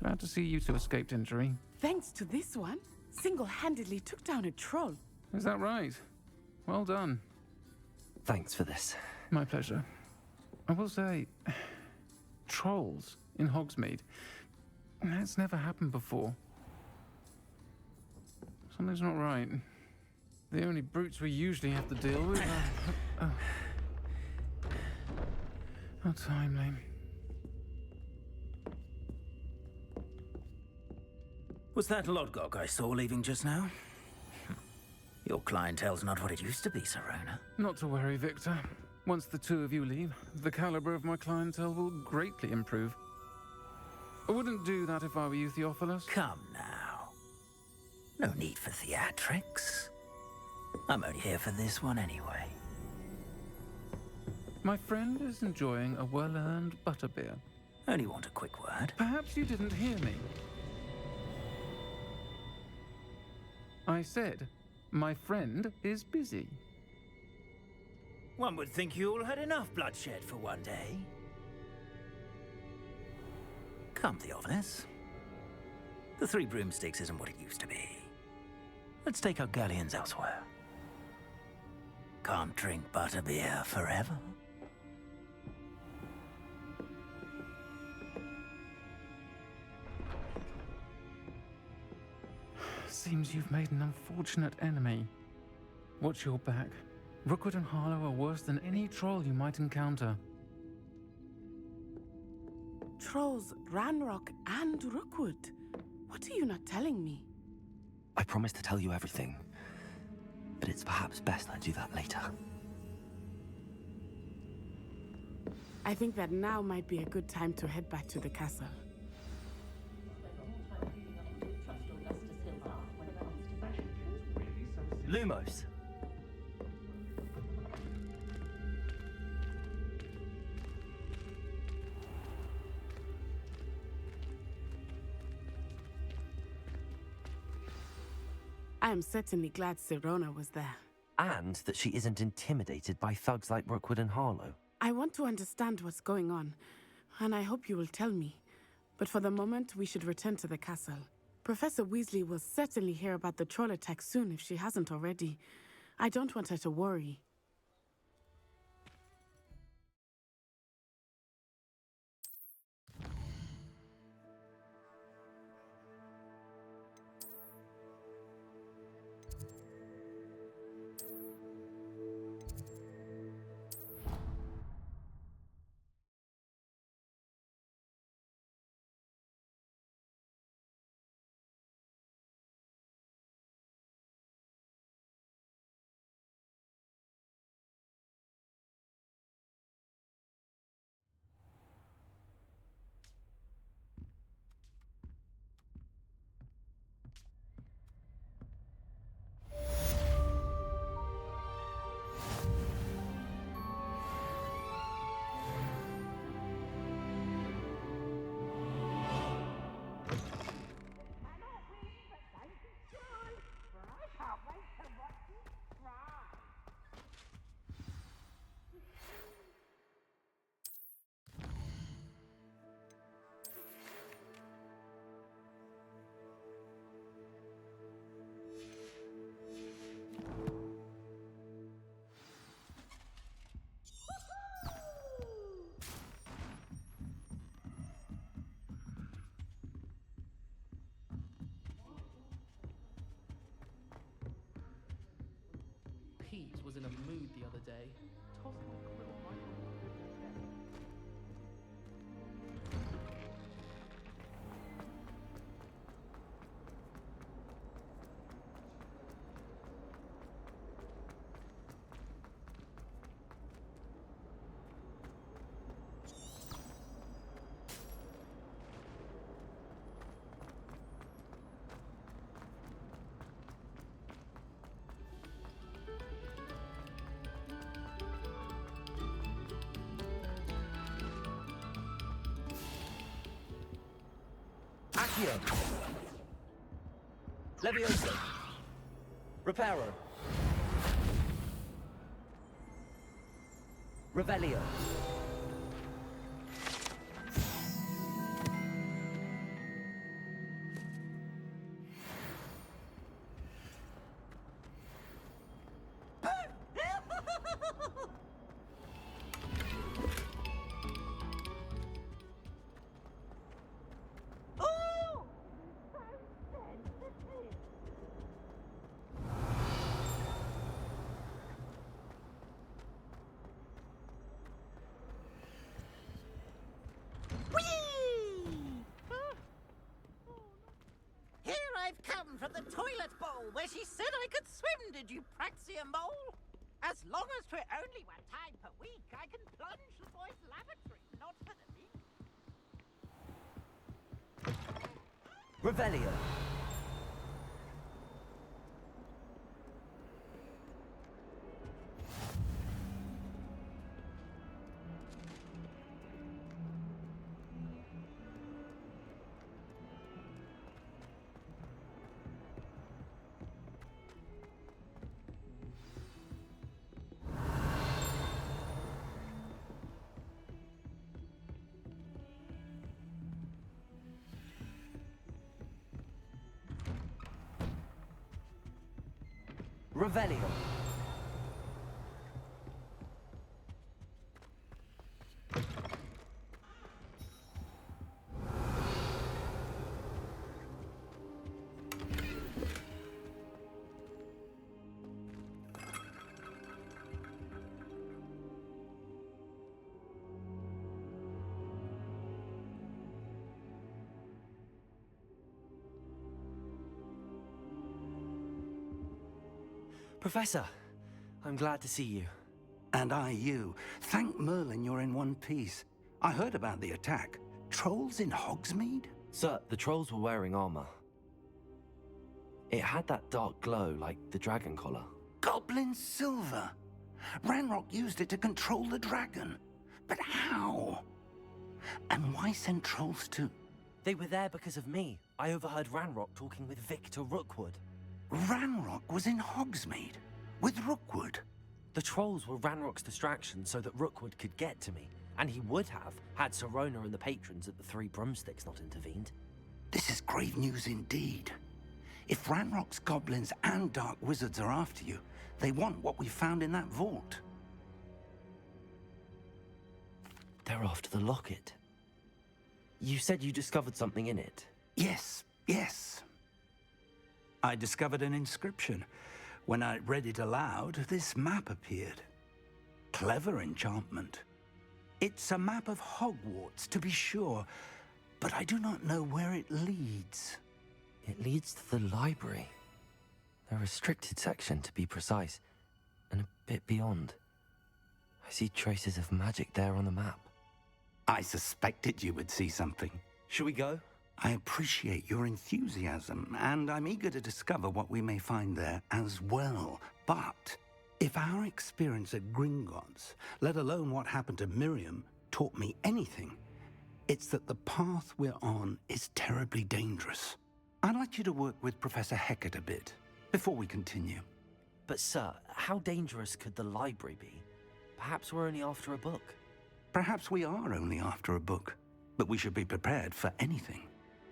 Speaker 15: Glad to see you two escaped injury.
Speaker 6: Thanks to this one, single-handedly took down a troll.
Speaker 15: Is that right? Well done.
Speaker 3: Thanks for this.
Speaker 15: My pleasure. I will say, trolls in Hogsmeade. That's never happened before. Something's not right. The only brutes we usually have to deal with are... How timely.
Speaker 9: Was that Lodgok I saw leaving just now? Your clientele's not what it used to be, Serona.
Speaker 15: Not to worry, Victor. Once the two of you leave, the caliber of my clientele will greatly improve. I wouldn't do that if I were you, Theophilus.
Speaker 9: Come now. No need for theatrics. I'm only here for this one anyway.
Speaker 15: My friend is enjoying a well-earned butterbeer.
Speaker 9: Only want a quick word.
Speaker 15: Perhaps you didn't hear me. I said, my friend is busy.
Speaker 9: One would think you all had enough bloodshed for one day. Come, Theophilus. The Three Broomsticks isn't what it used to be. Let's take our galleons elsewhere. Can't drink butterbeer forever.
Speaker 15: Seems you've made an unfortunate enemy. Watch your back. Rookwood and Harlow are worse than any troll you might encounter.
Speaker 6: Trolls, Ranrock, and Rookwood. What are you not telling me?
Speaker 3: I promised to tell you everything, but it's perhaps best I do that later.
Speaker 6: I think that now might be a good time to head back to the castle.
Speaker 3: Lumos.
Speaker 6: I am certainly glad Serona was there.
Speaker 3: And that she isn't intimidated by thugs like Rookwood and Harlow.
Speaker 6: I want to understand what's going on, and I hope you will tell me. But for the moment, we should return to the castle. Professor Weasley will certainly hear about the troll attack soon if she hasn't already. I don't want her to worry.
Speaker 16: Pete was in a mood the other day. Tossed my quill right on the desk.
Speaker 3: Accio. Leviosa. Reparo. Revelio.
Speaker 7: hole where she said I could swim, did you praxia mole? As long as 'twere only one time per week, I can plunge the boys' lavatory, not for the leak.
Speaker 3: Revelio. Revelio. Professor, I'm glad to see you.
Speaker 17: And I you. Thank Merlin you're in one piece. I heard about the attack. Trolls in Hogsmeade?
Speaker 3: Sir, the trolls were wearing armor. It had that dark glow like the dragon collar.
Speaker 17: Goblin silver! Ranrock used it to control the dragon. But how? And why send trolls to...
Speaker 3: They were there because of me. I overheard Ranrock talking with Victor Rookwood.
Speaker 17: Ranrock was in Hogsmeade with Rookwood.
Speaker 3: The trolls were Ranrock's distraction so that Rookwood could get to me, and he would have had Serona and the patrons at the Three Broomsticks not intervened.
Speaker 17: This is grave news indeed. If Ranrock's goblins and dark wizards are after you, they want what we found in that vault.
Speaker 3: They're after the locket. You said you discovered something in it.
Speaker 17: Yes. I discovered an inscription. When I read it aloud, this map appeared. Clever enchantment. It's a map of Hogwarts, to be sure, but I do not know where it leads.
Speaker 3: It leads to the library. The restricted section, to be precise, and a bit beyond. I see traces of magic there on the map.
Speaker 17: I suspected you would see something.
Speaker 3: Shall we go?
Speaker 17: I appreciate your enthusiasm, and I'm eager to discover what we may find there as well. But if our experience at Gringotts, let alone what happened to Miriam, taught me anything, it's that the path we're on is terribly dangerous. I'd like you to work with Professor Hecat a bit before we continue.
Speaker 3: But sir, how dangerous could the library be? Perhaps we're only after a book.
Speaker 17: Perhaps we are only after a book, but we should be prepared for anything.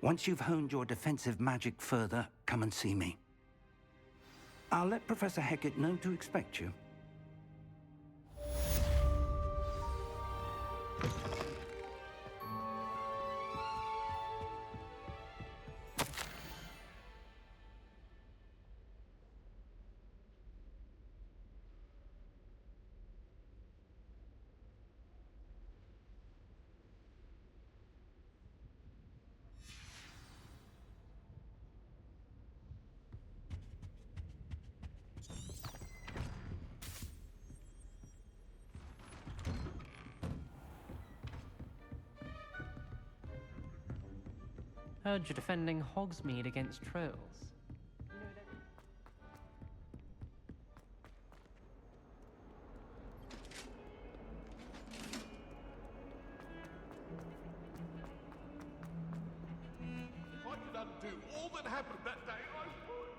Speaker 17: Once you've honed your defensive magic further, come and see me. I'll let Professor Hecat know to expect you.
Speaker 16: Heard you're defending Hogsmeade against trolls.
Speaker 10: If I could undo all that happened that day, I would.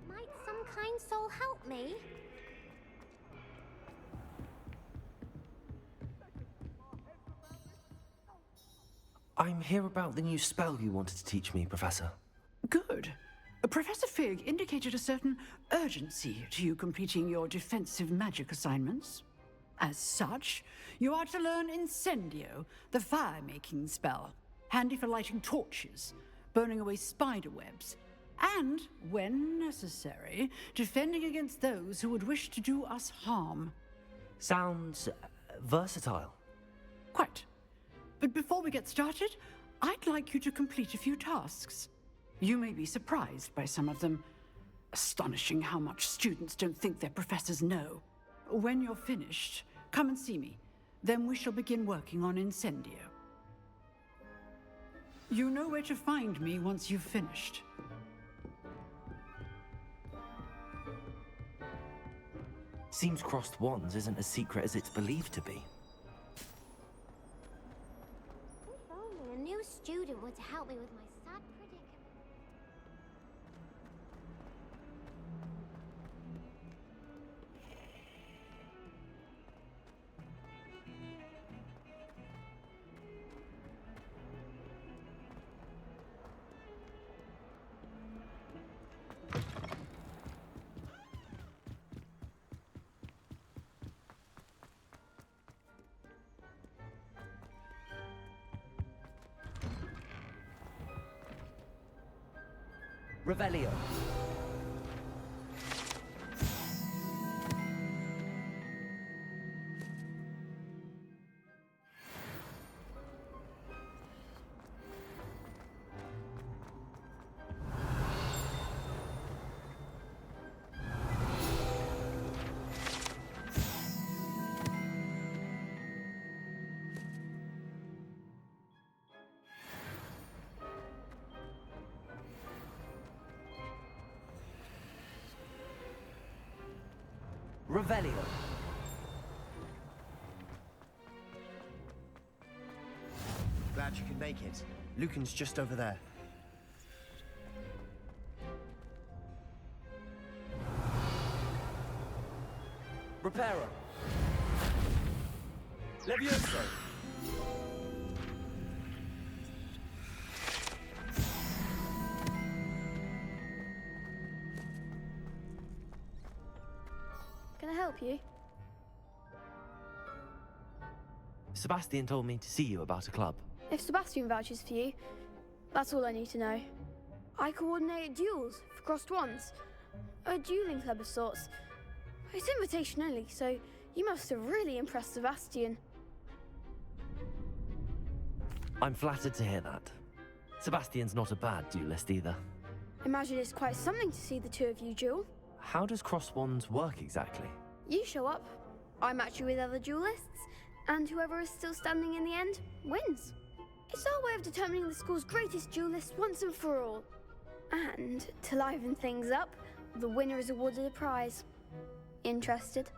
Speaker 5: Might some kind soul help me?
Speaker 3: I'm here about the new spell you wanted to teach me, Professor.
Speaker 18: Good. Professor Fig indicated a certain urgency to you completing your defensive magic assignments. As such, you are to learn Incendio, the fire-making spell, handy for lighting torches, burning away spider webs, and, when necessary, defending against those who would wish to do us harm.
Speaker 3: Sounds versatile.
Speaker 18: Quite. But before we get started, I'd like you to complete a few tasks. You may be surprised by some of them. Astonishing how much students don't think their professors know. When you're finished, come and see me. Then we shall begin working on Incendio. You know where to find me once you've finished.
Speaker 3: Seems crossed wands isn't as secret as it's believed to be.
Speaker 5: If only a new student were to help me with my sad predicament.
Speaker 3: Revelio. Revelio.
Speaker 19: Glad you could make it. Lucan's just over there.
Speaker 3: Reparo. Levioso.
Speaker 20: Can I help you?
Speaker 3: Sebastian told me to see you about a club.
Speaker 20: If Sebastian vouches for you, that's all I need to know. I coordinate duels for crossed wands. A dueling club of sorts. It's invitation only, so you must have really impressed Sebastian.
Speaker 3: I'm flattered to hear that. Sebastian's not a bad duelist either.
Speaker 20: Imagine it's quite something to see the two of you duel.
Speaker 3: How does cross wands work exactly?
Speaker 20: You show up, I match you with other duelists, and whoever is still standing in the end wins. It's our way of determining the school's greatest duelist once and for all. And to liven things up, the winner is awarded a prize. Interested?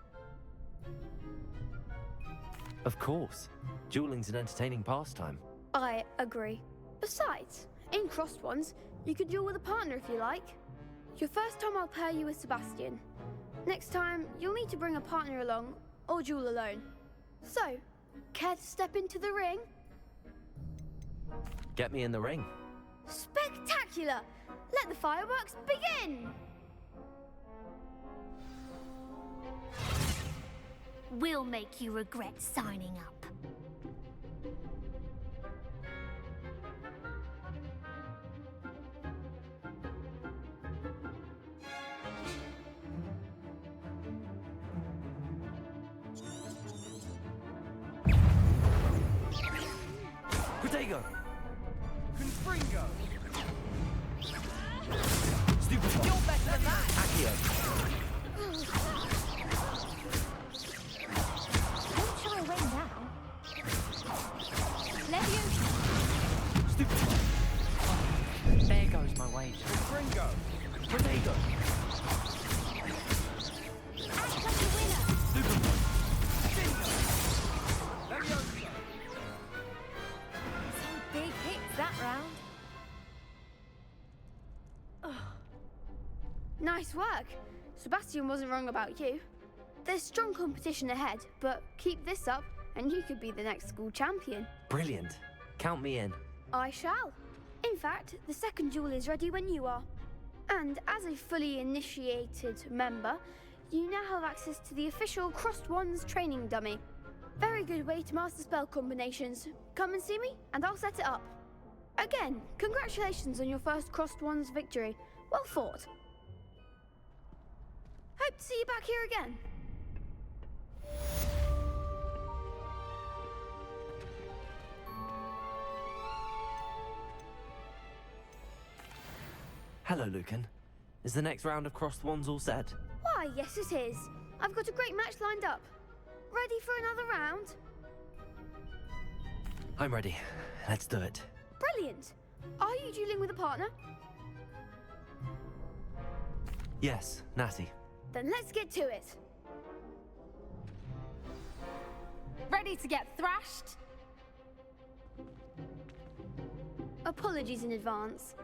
Speaker 3: Of course. Dueling's an entertaining pastime.
Speaker 20: I agree. Besides, in crossed ones, you could duel with a partner if you like. Your first time I'll pair you with Sebastian. Next time, you'll need to bring a partner along, or duel alone. So, care to step into the ring?
Speaker 3: Get me in the ring.
Speaker 20: Spectacular! Let the fireworks begin!
Speaker 5: We'll make you regret signing up.
Speaker 3: Protego!
Speaker 19: Confringo!
Speaker 3: Stupid!
Speaker 7: You're better than that!
Speaker 3: Accio!
Speaker 5: Don't shy away now.
Speaker 3: Stupid! There goes my wage.
Speaker 19: Confringo!
Speaker 3: Protego!
Speaker 5: Act like a winner.
Speaker 3: Stupid!
Speaker 19: Levioso!
Speaker 5: Some big hits that round.
Speaker 20: Nice work. Sebastian wasn't wrong about you. There's strong competition ahead, but keep this up and you could be the next school champion.
Speaker 3: Brilliant. Count me in.
Speaker 20: I shall. In fact, the second duel is ready when you are. And as a fully initiated member, you now have access to the official Crossed Wands training dummy. Very good way to master spell combinations. Come and see me, and I'll set it up. Again, congratulations on your first Crossed Wands victory. Well fought. Hope to see you back here again.
Speaker 3: Hello, Lucan. Is the next round of crossed wands all set?
Speaker 20: Why, yes it is. I've got a great match lined up. Ready for another round?
Speaker 3: I'm ready. Let's do it.
Speaker 20: Brilliant. Are you dueling with a partner?
Speaker 3: Yes, Natty.
Speaker 20: Then let's get to it.
Speaker 21: Ready to get thrashed?
Speaker 20: Apologies in advance.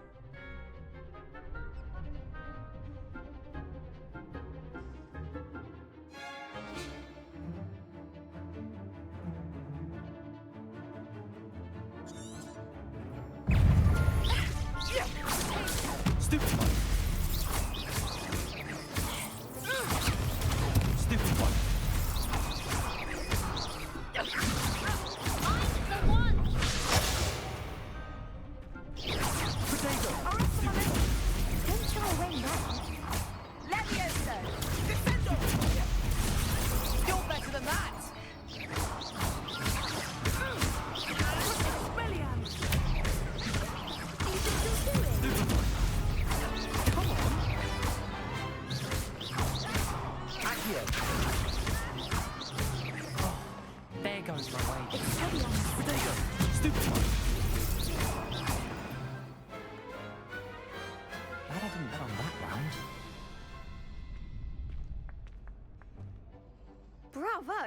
Speaker 3: Stupid one. Stupid one.
Speaker 21: I'm the one!
Speaker 3: Potato.
Speaker 21: Don't shy away now. Levioso!
Speaker 7: Defendo! You're better than that!
Speaker 20: Expelliarmus! You can still do it.
Speaker 3: Stupid one.
Speaker 20: Come on.
Speaker 3: Accio. Oh, there goes my way.
Speaker 20: Expelliarmus.
Speaker 3: Potato. Stupid one. Glad I didn't bet on that round.
Speaker 20: Bravo!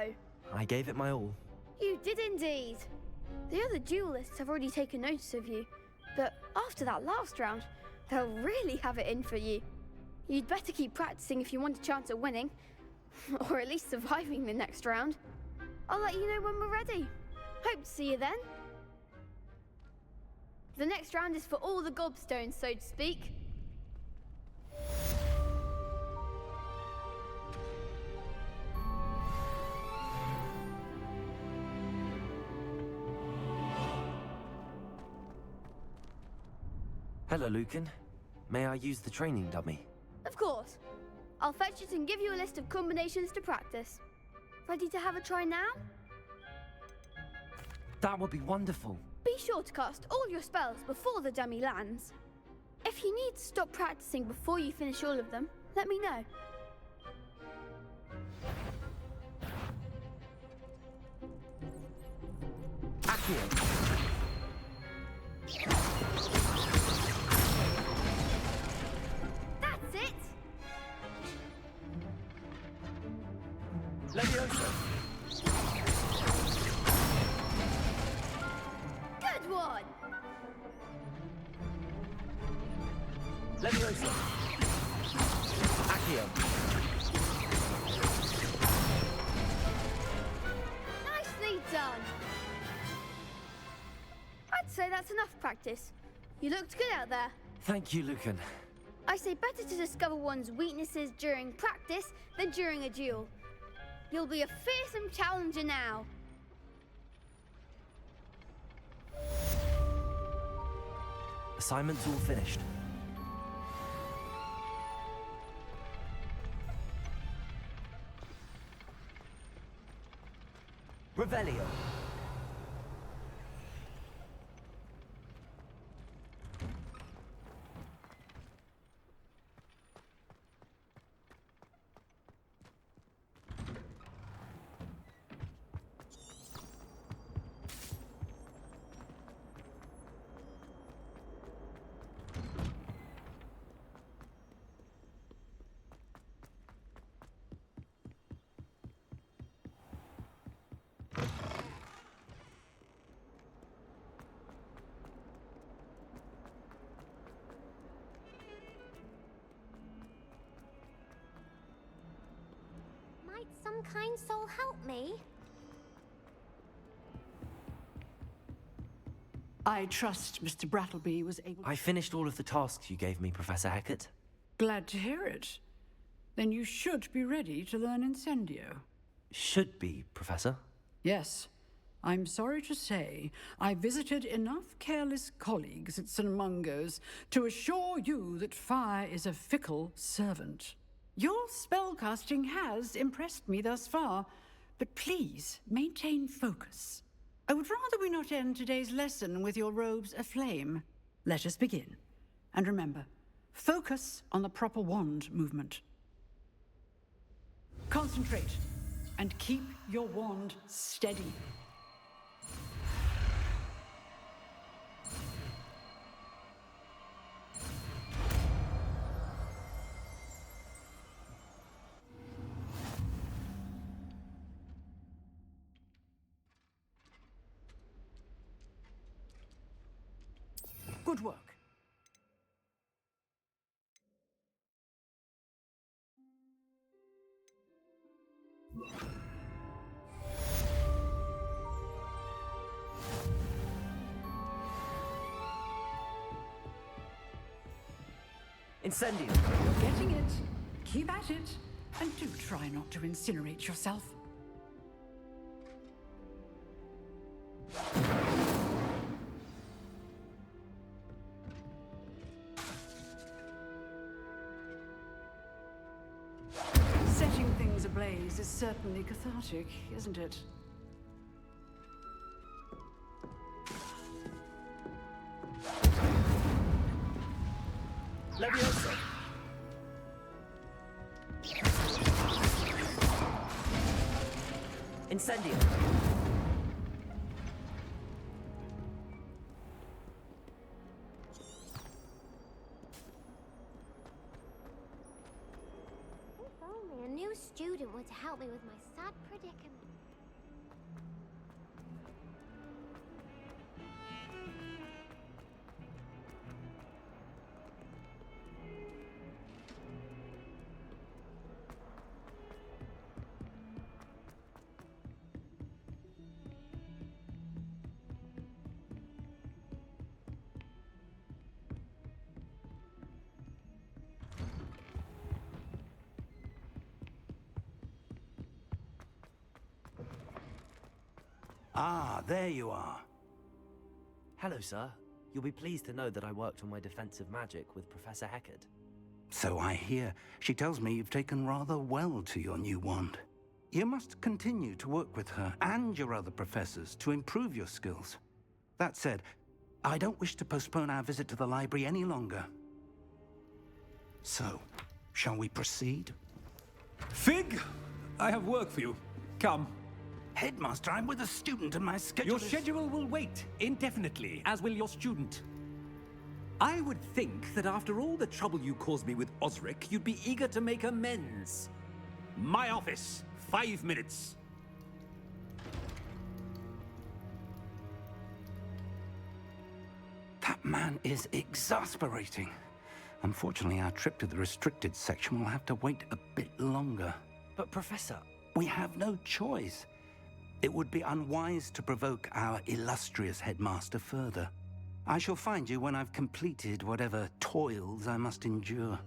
Speaker 3: I gave it my all.
Speaker 20: You did indeed. The other duelists have already taken notice of you, but after that last round, they'll really have it in for you. You'd better keep practicing if you want a chance at winning, or at least surviving the next round. I'll let you know when we're ready. Hope to see you then. The next round is for all the gobstones, so to speak.
Speaker 3: Hello, Lucan. May I use the training dummy?
Speaker 20: Of course. I'll fetch it and give you a list of combinations to practice. Ready to have a try now?
Speaker 3: That would be wonderful.
Speaker 20: Be sure to cast all your spells before the dummy lands. If you need to stop practicing before you finish all of them, let me know.
Speaker 3: Accio.
Speaker 20: That's it!
Speaker 3: Levioso.
Speaker 20: Good one!
Speaker 3: Levioso. Accio.
Speaker 20: Nicely done! I'd say that's enough practice. You looked good out there.
Speaker 3: Thank you, Lucan.
Speaker 20: I say better to discover one's weaknesses during practice than during a duel. You'll be a fearsome challenger now.
Speaker 3: Assignment's all finished. Revelio.
Speaker 5: Might some kind soul help me?
Speaker 18: I trust Mr. Brattleby was able...
Speaker 3: I finished all of the tasks you gave me, Professor Hecat.
Speaker 18: Glad to hear it. Then you should be ready to learn Incendio.
Speaker 3: Should be, Professor.
Speaker 18: Yes. I'm sorry to say, I visited enough careless colleagues at St. Mungo's to assure you that fire is a fickle servant. Your spellcasting has impressed me thus far, but please maintain focus. I would rather we not end today's lesson with your robes aflame. Let us begin. And remember, Focus on the proper wand movement. Concentrate and keep your wand steady. Good work.
Speaker 3: Incendio.
Speaker 18: You're getting it. Keep at it. And do try not to incinerate yourself. Setting things ablaze is certainly cathartic, isn't it?
Speaker 3: Leviosa. Incendio.
Speaker 5: If only a new student were to help me with my sad predicament.
Speaker 17: Ah, there you are.
Speaker 3: Hello, sir. You'll be pleased to know that I worked on my defensive magic with Professor Heckard.
Speaker 17: So I hear. She tells me you've taken rather well to your new wand. You must continue to work with her and your other professors to improve your skills. That said, I don't wish to postpone our visit to the library any longer. So, shall we proceed?
Speaker 2: Fig, I have work for you. Come.
Speaker 17: Headmaster, I'm with a student and my schedule
Speaker 2: Your schedule will wait indefinitely, as will your student. I would think that after all the trouble you caused me with Osric, you'd be eager to make amends. My office, 5 minutes.
Speaker 17: That man is exasperating. Unfortunately, our trip to the restricted section will have to wait a bit longer.
Speaker 3: But, Professor...
Speaker 17: We have no choice. It would be unwise to provoke our illustrious headmaster further. I shall find you when I've completed whatever toils I must endure.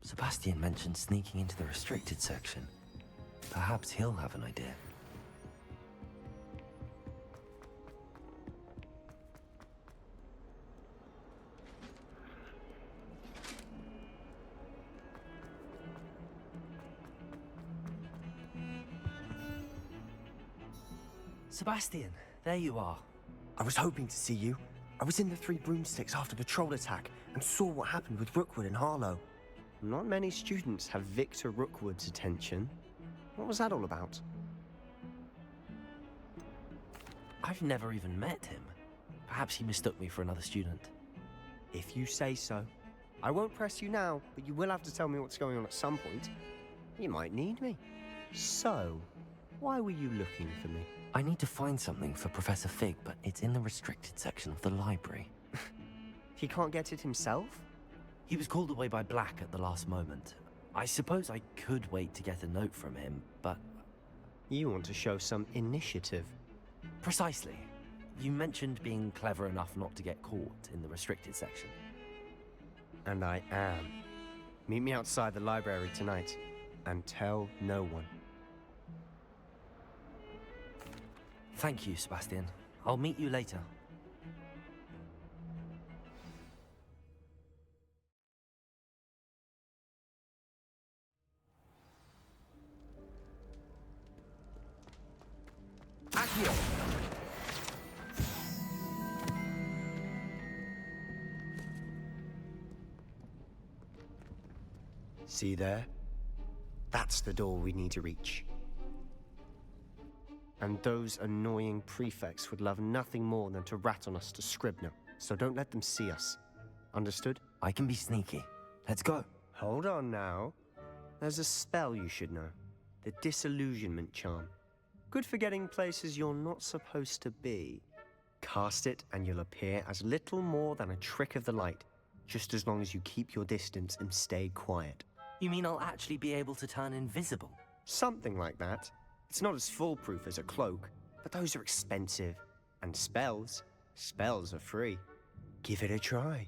Speaker 3: Sebastian mentioned sneaking into the restricted section. Perhaps he'll have an idea.
Speaker 1: Sebastian, there you are. I was hoping to see you. I was in the Three Broomsticks after the troll attack and saw what happened with Rookwood and Harlow. Not many students have Victor Rookwood's attention. What was that all about?
Speaker 3: I've never even met him. Perhaps he mistook me for another student.
Speaker 1: If you say so. I won't press you now, but you will have to tell me what's going on at some point. You might need me. So, why were you looking for me?
Speaker 3: I need to find something for Professor Fig, but it's in the restricted section of the library.
Speaker 1: He can't get it himself?
Speaker 3: He was called away by Black at the last moment. I suppose I could wait to get a note from him, but...
Speaker 1: You want to show some initiative.
Speaker 3: Precisely. You mentioned being clever enough not to get caught in the restricted section.
Speaker 1: And I am. Meet me outside the library tonight, and tell no one.
Speaker 3: Thank you, Sebastian. I'll meet you later.
Speaker 1: Accio! See there? That's the door we need to reach. And those annoying prefects would love nothing more than to rat on us to Scribner, so don't let them see us. Understood?
Speaker 3: I can be sneaky. Let's go.
Speaker 1: Hold on now. There's a spell you should know. The Disillusionment Charm. Good for getting places you're not supposed to be. Cast it and you'll appear as little more than a trick of the light, just as long as you keep your distance and stay quiet.
Speaker 3: You mean I'll actually be able to turn invisible?
Speaker 1: Something like that. It's not as foolproof as a cloak, but those are expensive. And spells are free. Give it a try.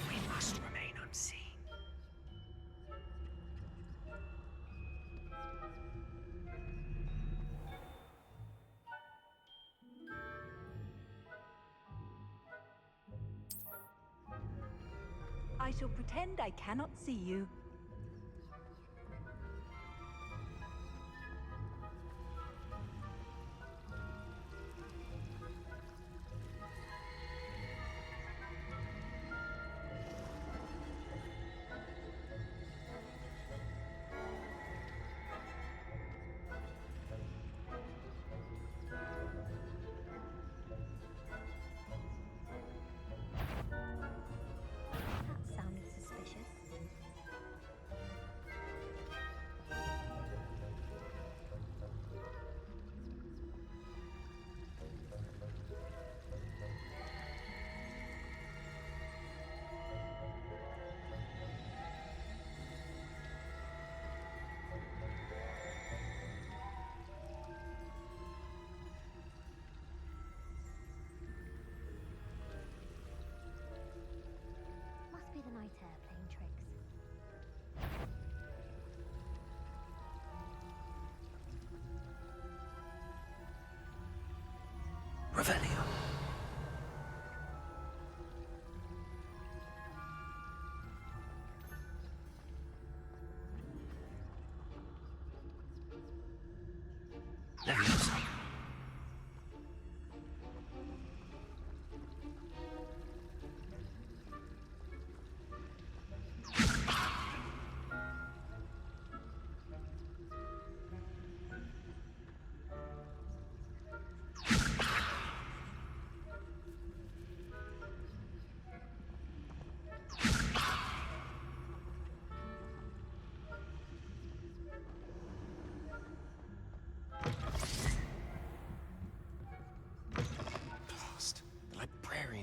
Speaker 1: We must remain unseen.
Speaker 22: I shall pretend I cannot see you.
Speaker 21: That sounded suspicious. Must be the night air playing tricks.
Speaker 3: Revelio. Leviosa.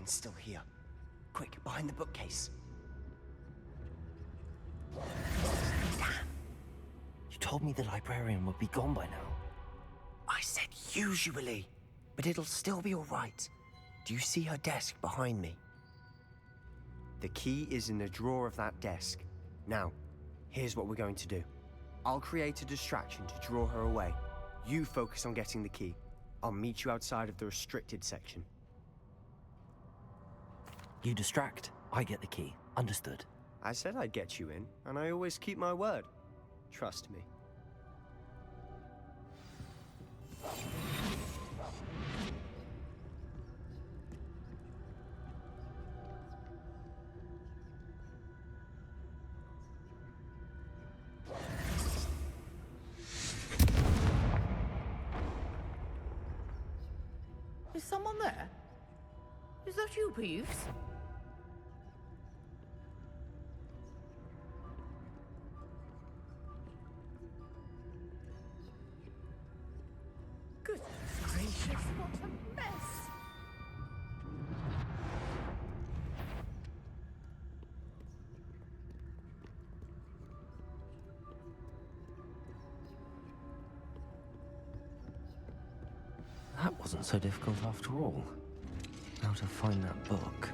Speaker 1: Someone's still here. Quick, behind the bookcase.
Speaker 3: Damn. You told me the librarian would be gone by now.
Speaker 1: I said usually, but it'll still be all right. Do you see her desk behind me? The key is in the drawer of that desk. Now, here's what we're going to do. I'll create a distraction to draw her away. You focus on getting the key. I'll meet you outside of the restricted section.
Speaker 3: You distract, I get the key. Understood.
Speaker 1: I said I'd get you in, and I always keep my word. Trust me.
Speaker 7: Is someone there? Is that you, Peeves? Goodness gracious, what a mess!
Speaker 3: That wasn't so difficult after all. How to find that book.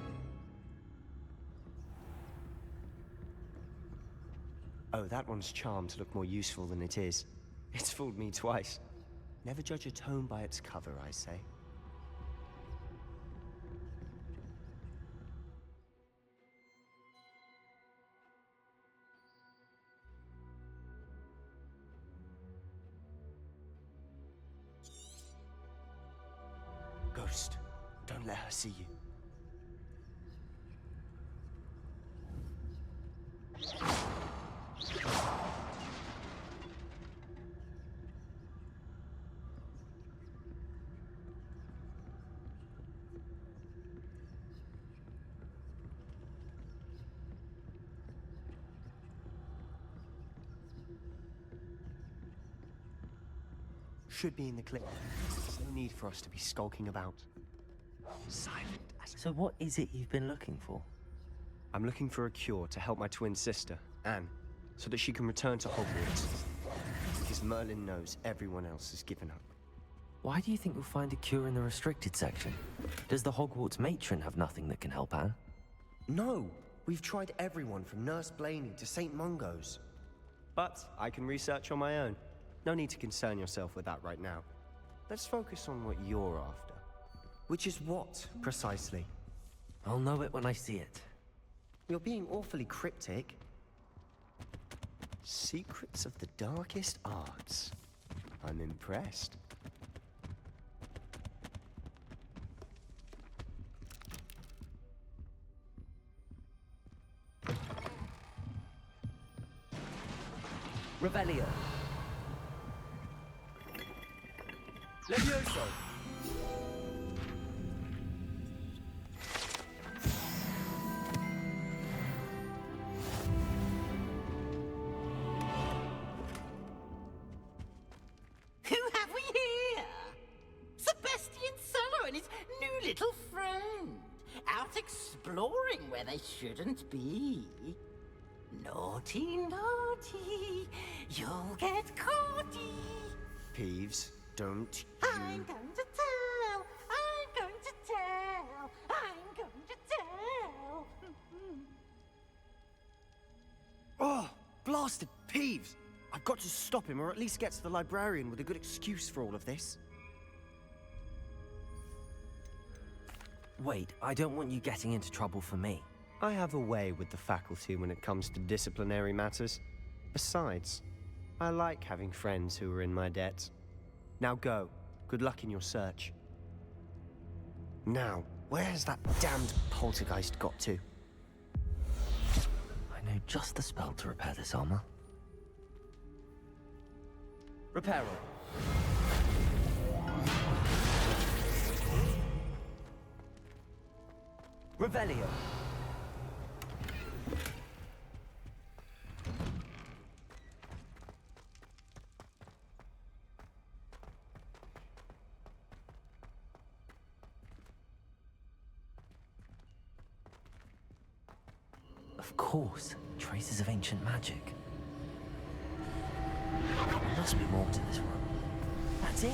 Speaker 1: Oh, that one's charmed to look more useful than it is. It's fooled me twice. Never judge a tome by its cover, I say. Ghost, don't let her see you. Should be in the clip. There's no need for us to be skulking about. Silent as...
Speaker 3: So what is it you've been looking for?
Speaker 1: I'm looking for a cure to help my twin sister, Anne, so that she can return to Hogwarts. Because Merlin knows everyone else has given up.
Speaker 3: Why do you think you'll find a cure in the restricted section? Does the Hogwarts matron have nothing that can help Anne?
Speaker 1: No! We've tried everyone from Nurse Blaney to St. Mungo's. But I can research on my own. No need to concern yourself with that right now. Let's focus on what you're after. Which is what, precisely?
Speaker 3: I'll know it when I see it.
Speaker 1: You're being awfully cryptic. Secrets of the darkest arts. I'm impressed.
Speaker 3: Revelio.
Speaker 1: Levioso!
Speaker 7: Who have we here? Sebastian Solo and his new little friend. Out exploring where they shouldn't be. Naughty, naughty, you'll get caughty.
Speaker 1: Peeves, don't
Speaker 7: I'm going to tell, I'm going to tell, I'm going to tell.
Speaker 1: Oh, blasted Peeves! I've got to stop him, or at least get to the librarian with a good excuse for all of this.
Speaker 3: Wait, I don't want you getting into trouble for me.
Speaker 1: I have a way with the faculty when it comes to disciplinary matters. Besides, I like having friends who are in my debt. Now go. Good luck in your search. Now, where's that damned poltergeist got to?
Speaker 3: I know just the spell to repair this armor.
Speaker 1: Reparo.
Speaker 3: Revelio. Of course, traces of ancient magic. There must be more to this room. That's it!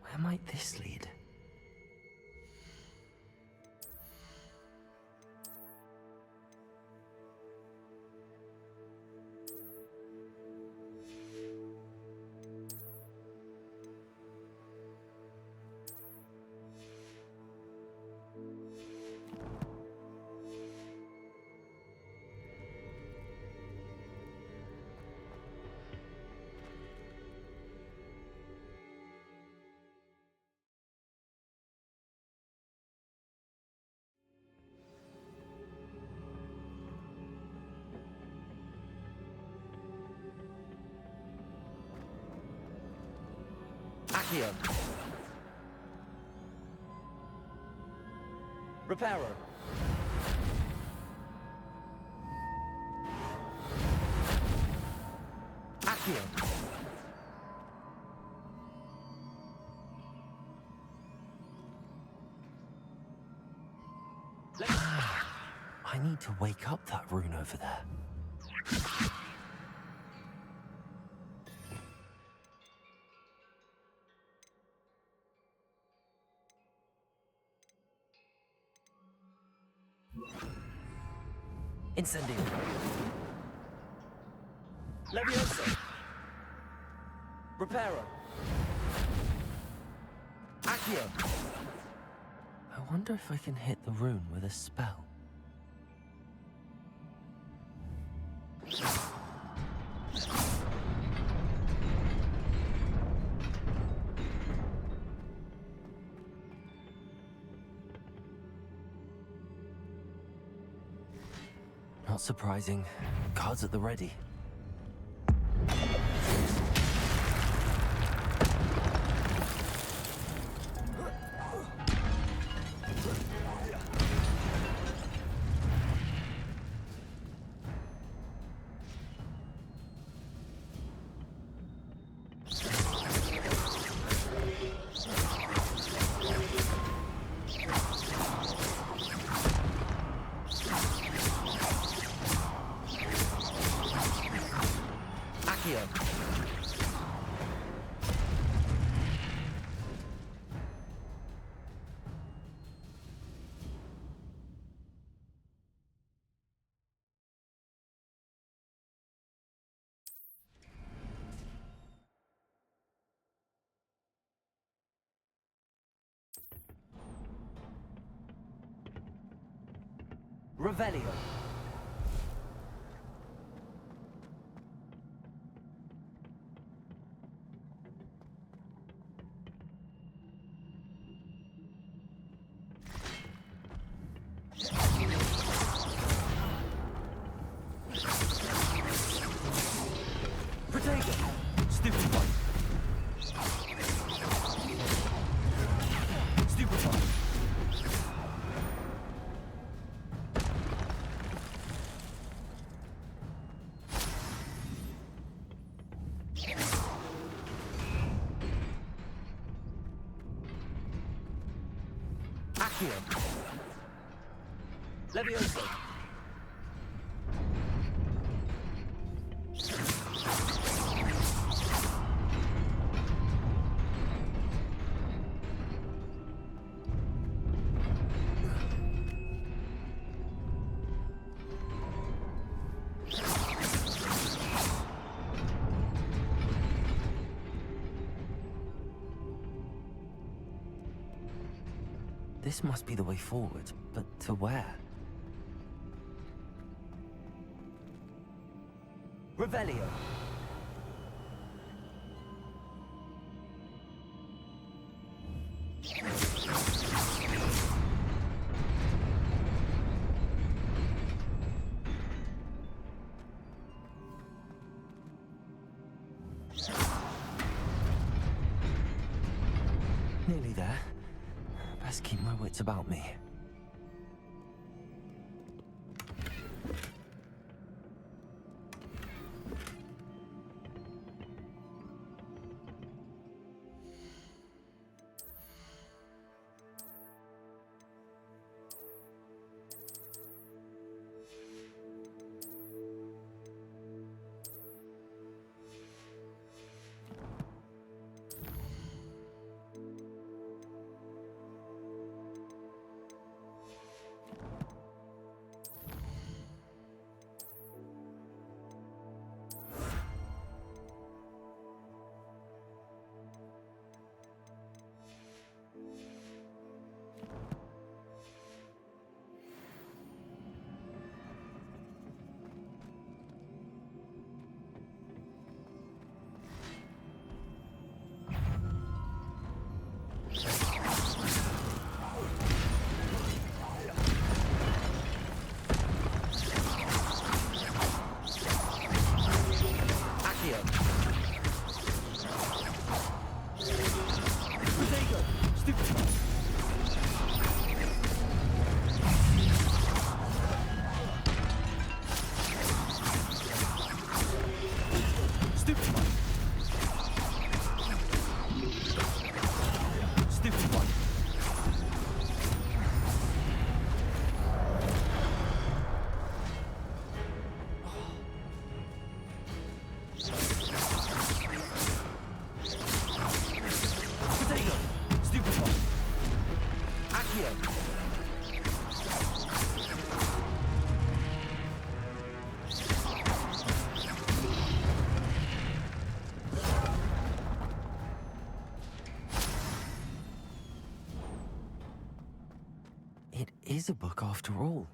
Speaker 3: Where might this lead?
Speaker 19: Accio. Reparo. Accio.
Speaker 3: I need to wake up that rune over there. Incendio.
Speaker 19: Levioso. Reparo. Accio.
Speaker 3: I wonder if I can hit the rune with a spell. Not surprising. Cards at the ready.
Speaker 19: Revelio. Protego. Stupefy. Stupefy. Accio. Levioso.
Speaker 3: This must be the way forward, but to where?
Speaker 19: Revelio.
Speaker 3: Nearly there. Best keep my wits about me. It is a book after all.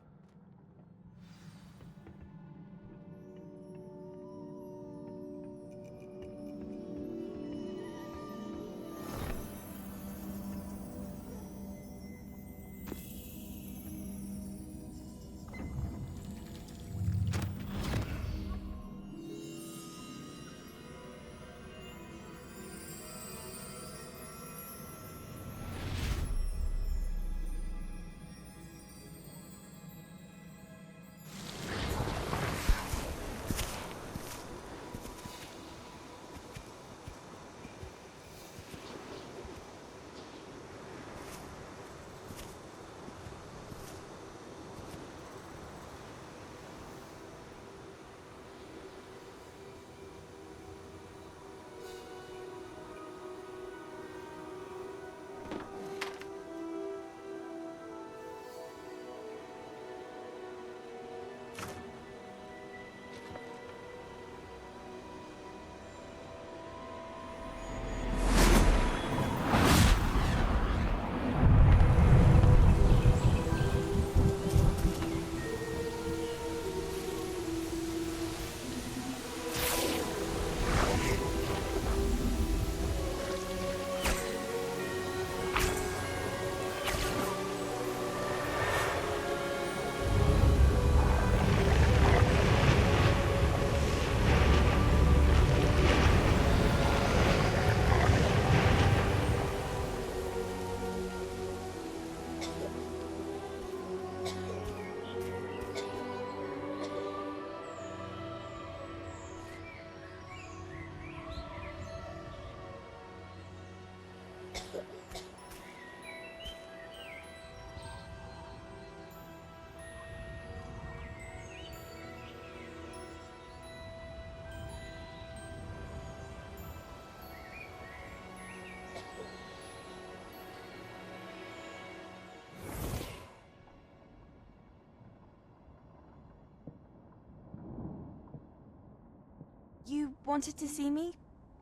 Speaker 4: You wanted to see me?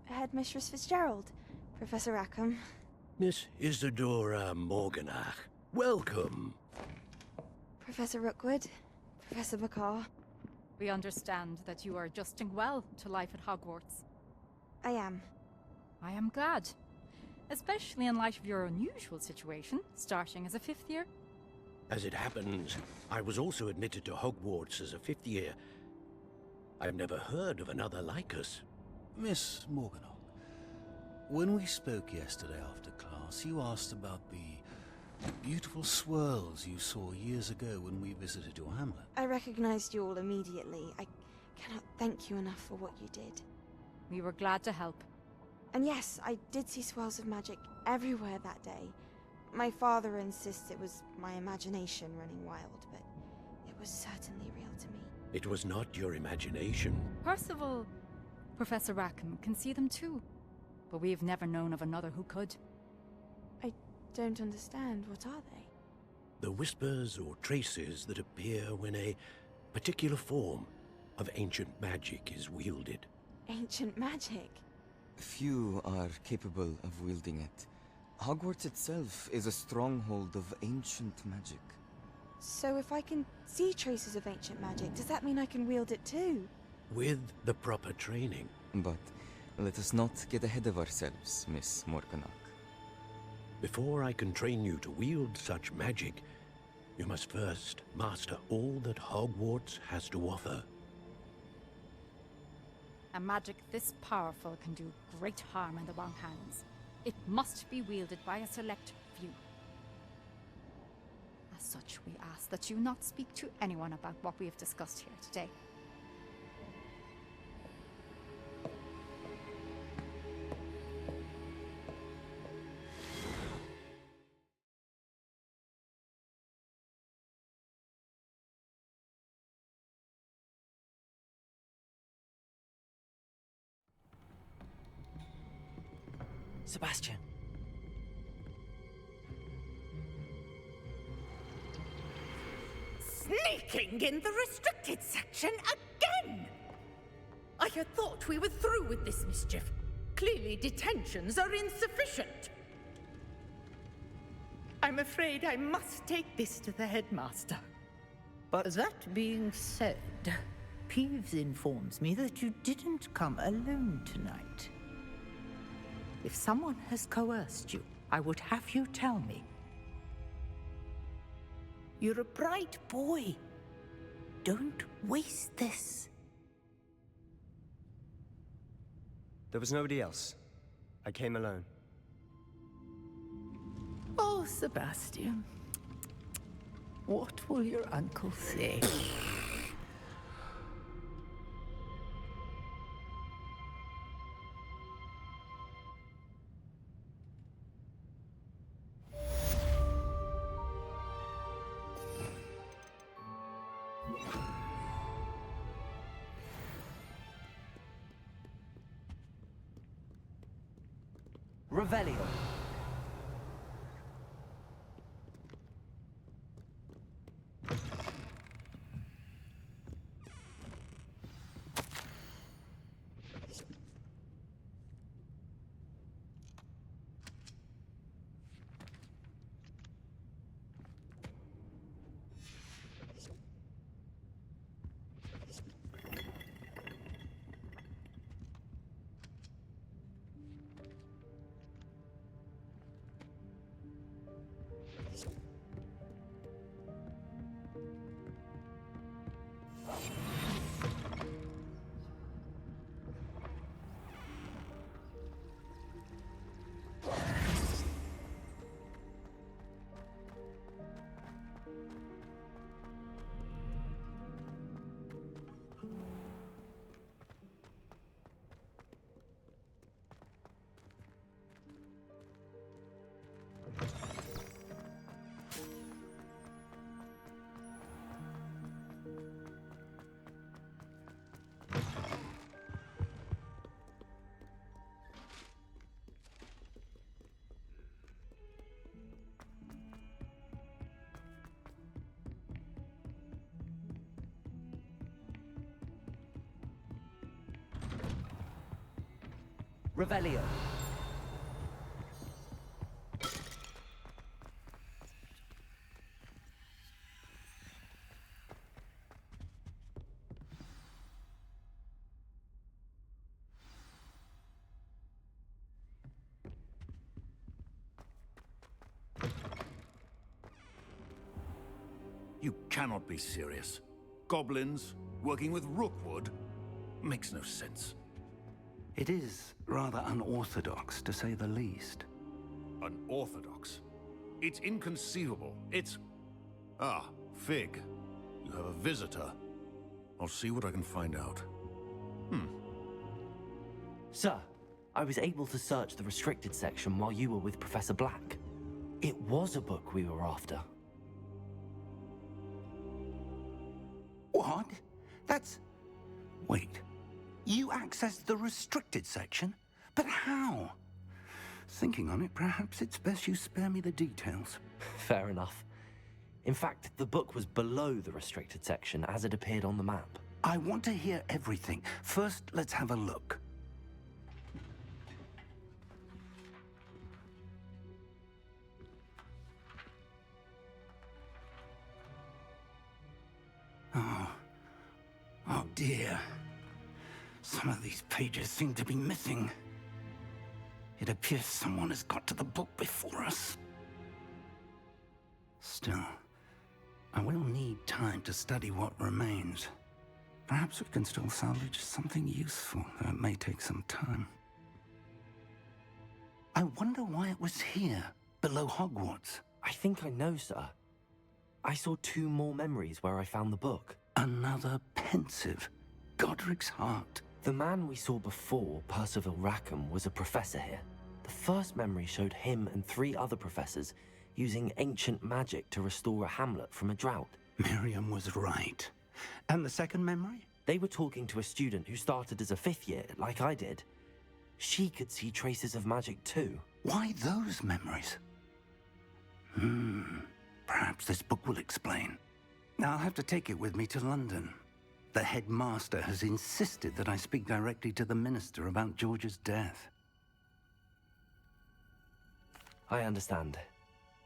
Speaker 4: Headmistress Fitzgerald, Professor Rackham.
Speaker 14: Miss Isadora Morganach, welcome.
Speaker 4: Professor Rookwood, Professor Bakar.
Speaker 11: We understand that you are adjusting well to life at Hogwarts.
Speaker 4: I am.
Speaker 11: I am glad. Especially in light of your unusual situation, starting as a 5th year.
Speaker 14: As it happens, I was also admitted to Hogwarts as a 5th year. I've never heard of another like us.
Speaker 23: Miss Morganach,
Speaker 14: when we spoke yesterday after class, you asked about the beautiful swirls you saw years ago when we visited your hamlet.
Speaker 4: I recognized you all immediately. I cannot thank you enough for what you did.
Speaker 11: We were glad to help.
Speaker 4: And yes, I did see swirls of magic everywhere that day. My father insists it was my imagination running wild, but it was certainly real to me.
Speaker 8: It was not your imagination.
Speaker 11: Percival, Professor Rackham can see them too. But we've never known of another who could.
Speaker 4: I don't understand. What are they?
Speaker 8: The whispers or traces that appear when a particular form of ancient magic is wielded.
Speaker 4: Ancient magic?
Speaker 3: Few are capable of wielding it. Hogwarts itself is a stronghold of ancient magic.
Speaker 4: So if I can see traces of ancient magic, does that mean I can wield it too?
Speaker 8: With the proper training.
Speaker 3: But let us not get ahead of ourselves, Miss Morganach.
Speaker 8: Before I can train you to wield such magic, you must first master all that Hogwarts has to offer.
Speaker 11: A magic this powerful can do great harm in the wrong hands. It must be wielded by a select few. As such, we ask that you not speak to anyone about what we have discussed here today.
Speaker 3: Sebastian.
Speaker 7: Sneaking in the restricted section again! I had thought we were through with this mischief. Clearly detentions are insufficient. I'm afraid I must take this to the headmaster.
Speaker 13: But that being said, Peeves informs me that you didn't come alone tonight. If someone has coerced you, I would have you tell me. You're a bright boy. Don't waste this.
Speaker 1: There was nobody else. I came alone.
Speaker 13: Oh, Sebastian. What will your uncle say?
Speaker 19: Revelio. Revelio.
Speaker 14: You cannot be serious. Goblins working with Rookwood makes no sense.
Speaker 17: It is rather unorthodox, to say the least.
Speaker 14: Unorthodox? It's inconceivable. It's... Ah, Fig. You have a visitor. I'll see what I can find out.
Speaker 3: Sir, I was able to search the restricted section while you were with Professor Black. It was a book we were after.
Speaker 17: What? That's... Wait. You accessed the restricted section? But how? Thinking on it, perhaps it's best you spare me the details.
Speaker 3: Fair enough. In fact, the book was below the restricted section as it appeared on the map.
Speaker 17: I want to hear everything. First, let's have a look. Oh dear. Some of these pages seem to be missing. It appears someone has got to the book before us. Still, I will need time to study what remains. Perhaps we can still salvage something useful, though it may take some time. I wonder why it was here, below Hogwarts.
Speaker 3: I think I know, sir. I saw 2 more memories where I found the book.
Speaker 17: Another pensive. Godric's heart.
Speaker 3: The man we saw before, Percival Rackham, was a professor here. The first memory showed him and 3 other professors using ancient magic to restore a hamlet from a drought.
Speaker 17: Miriam was right. And the second memory?
Speaker 3: They were talking to a student who started as a 5th year, like I did. She could see traces of magic too.
Speaker 17: Why those memories? Perhaps this book will explain. Now I'll have to take it with me to London. The headmaster has insisted that I speak directly to the minister about George's death.
Speaker 3: I understand.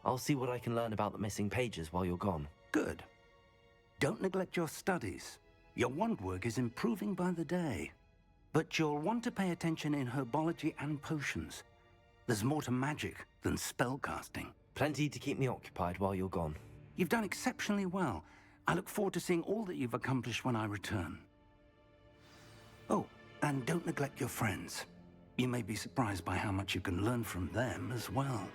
Speaker 3: I'll see what I can learn about the missing pages while you're gone.
Speaker 17: Good. Don't neglect your studies. Your wand work is improving by the day. But you'll want to pay attention in herbology and potions. There's more to magic than spellcasting.
Speaker 3: Plenty to keep me occupied while you're gone.
Speaker 17: You've done exceptionally well. I look forward to seeing all that you've accomplished when I return. Oh, and don't neglect your friends. You may be surprised by how much you can learn from them as well.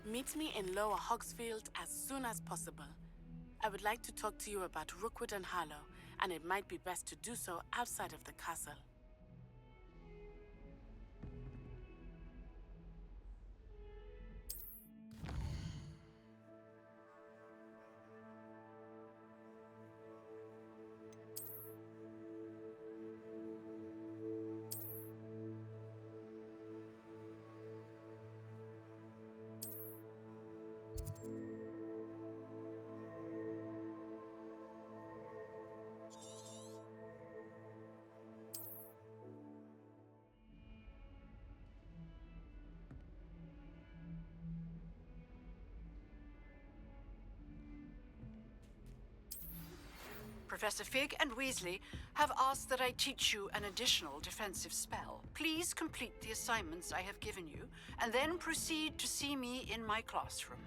Speaker 6: Meet me in Lower Hogsfield as soon as possible. I would like to talk to you about Rookwood and Harlow, and it might be best to do so outside of the castle.
Speaker 18: Professor Fig and Weasley have asked that I teach you an additional defensive spell. Please complete the assignments I have given you, and then proceed to see me in my classroom.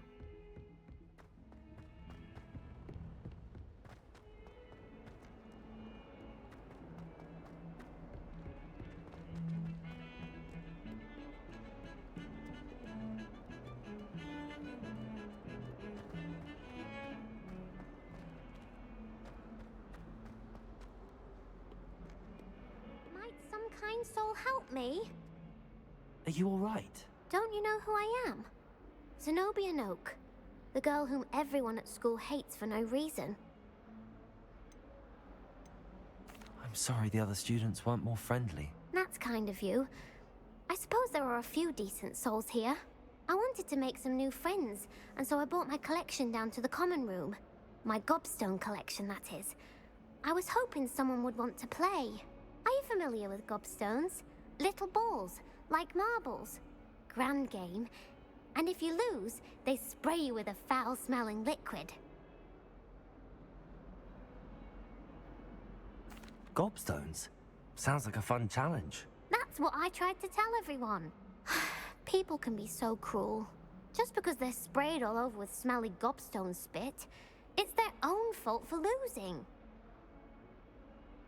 Speaker 5: Kind soul, help me.
Speaker 3: Are you all right?
Speaker 5: Don't you know who I am? Zenobia Noak, the girl whom everyone at school hates for no reason.
Speaker 3: I'm sorry the other students weren't more friendly.
Speaker 5: That's kind of you. I suppose there are a few decent souls here. I wanted to make some new friends, and so I brought my collection down to the common room. My gobstone collection, that is. I was hoping someone would want to play. Are you familiar with gobstones? Little balls, like marbles. Grand game. And if you lose, they spray you with a foul-smelling liquid.
Speaker 3: Gobstones? Sounds like a fun challenge.
Speaker 5: That's what I tried to tell everyone. People can be so cruel. Just because they're sprayed all over with smelly gobstone spit, it's their own fault for losing.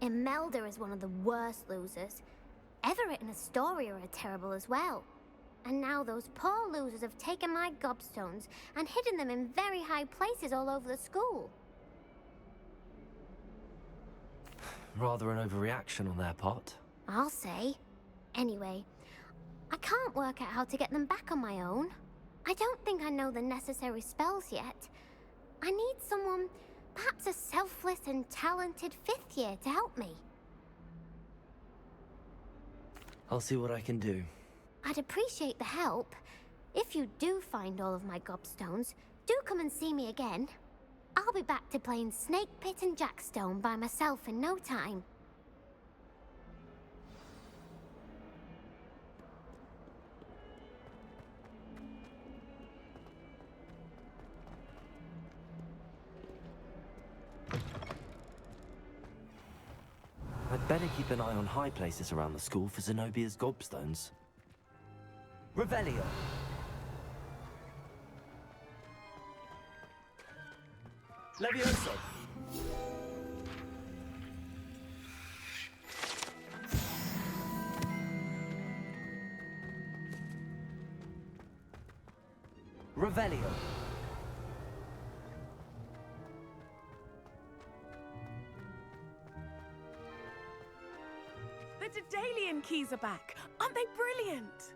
Speaker 5: Imelda is one of the worst losers. Everett and Astoria are terrible as well. And now those poor losers have taken my gobstones and hidden them in very high places all over the school.
Speaker 3: Rather an overreaction on their part.
Speaker 5: I'll say. Anyway, I can't work out how to get them back on my own. I don't think I know the necessary spells yet. I need someone, perhaps a selfless and talented 5th year to help me.
Speaker 3: I'll see what I can do.
Speaker 5: I'd appreciate the help. If you do find all of my gobstones, do come and see me again. I'll be back to playing Snake Pit and Jackstone by myself in no time.
Speaker 3: I'd better keep an eye on high places around the school for Zenobia's gobstones. Revelio! Levioso! Revelio!
Speaker 6: The Daedalian keys are back. Aren't they brilliant?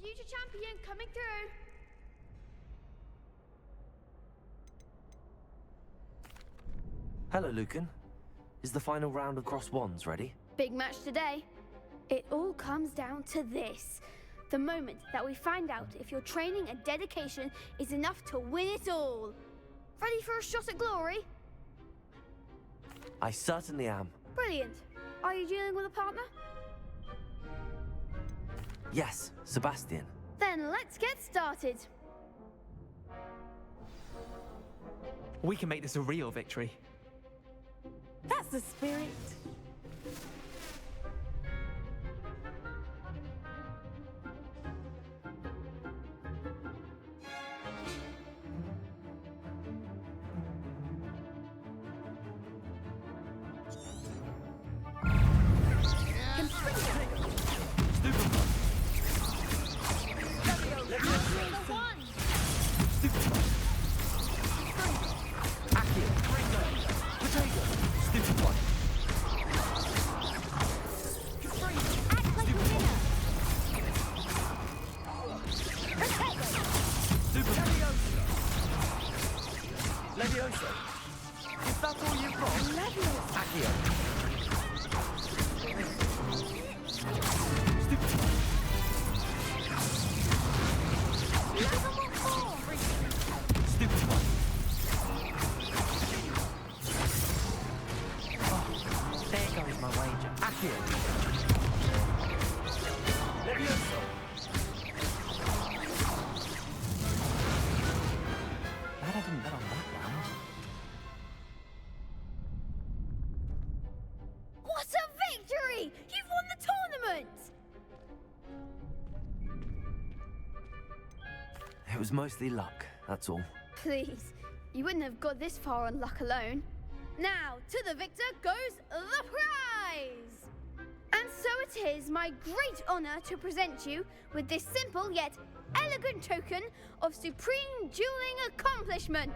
Speaker 20: Future champion coming through.
Speaker 3: Hello, Lucan. Is the final round of Cross Wands ready?
Speaker 20: Big match today. It all comes down to this. The moment that we find out if your training and dedication is enough to win it all. Ready for a shot at glory?
Speaker 3: I certainly am.
Speaker 20: Brilliant. Are you dealing with a partner?
Speaker 3: Yes, Sebastian.
Speaker 20: Then let's get started.
Speaker 9: We can make this a real victory.
Speaker 6: That's the spirit.
Speaker 20: What a victory! You've won the tournament!
Speaker 3: It was mostly luck, that's all.
Speaker 20: Please, you wouldn't have got this far on luck alone. Now, to the victor goes the prize! And so it is my great honor to present you with this simple yet elegant token of supreme dueling accomplishment.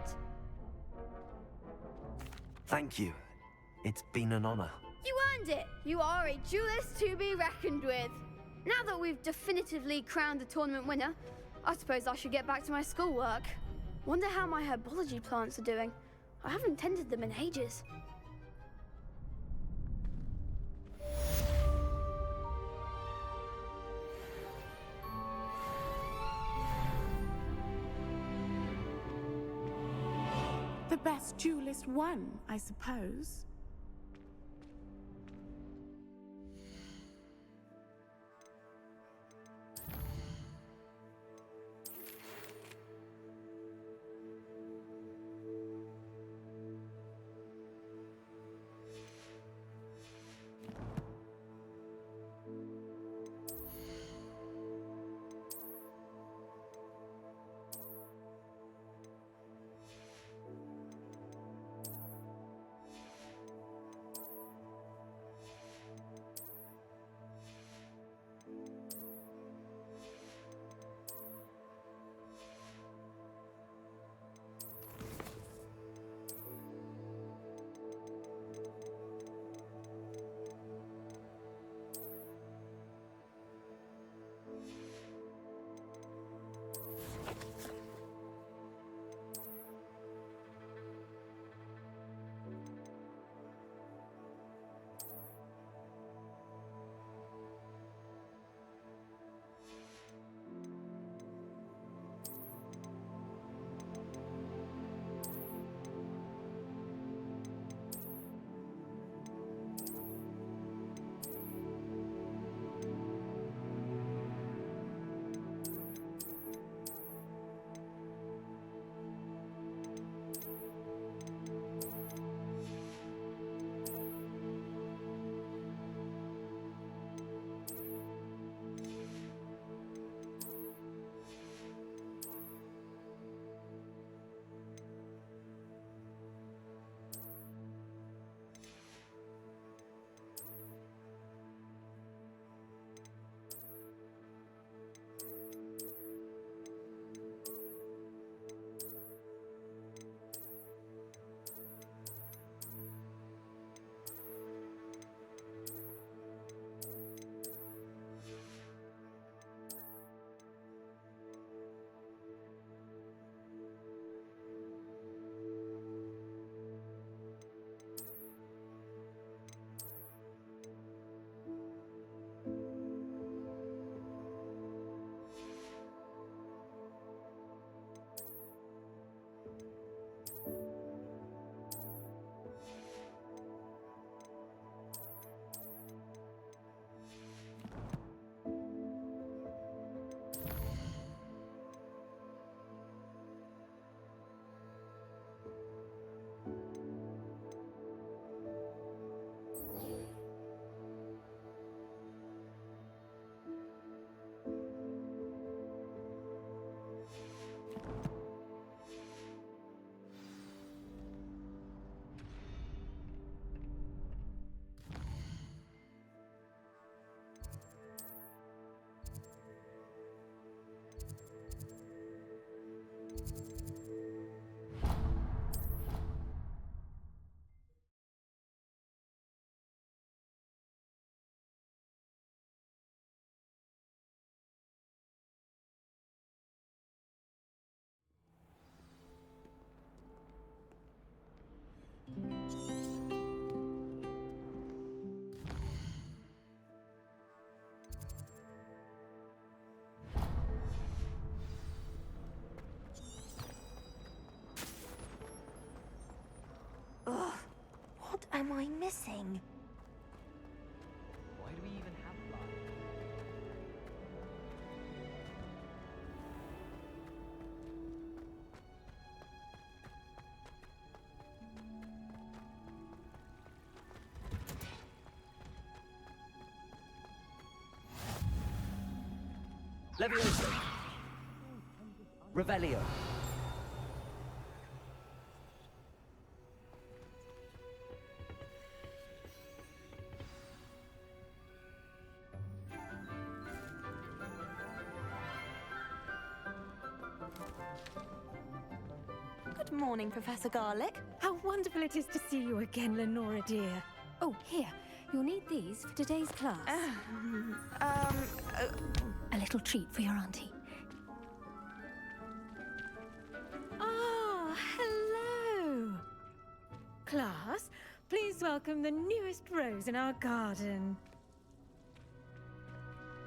Speaker 3: Thank you. It's been an honor.
Speaker 20: You earned it. You are a duelist to be reckoned with. Now that we've definitively crowned the tournament winner, I suppose I should get back to my schoolwork. Wonder how my herbology plants are doing. I haven't tended them in ages.
Speaker 6: The best duelist won, I suppose.
Speaker 21: am I missing?
Speaker 9: Why do we even have blood?
Speaker 3: Leviosa! Revelio!
Speaker 21: Good morning, Professor Garlick.
Speaker 12: How wonderful it is to see you again, Lenora dear. Oh, here. You'll need these for today's class. A little treat for your auntie. Ah, hello. Class, please welcome the newest rose in our garden.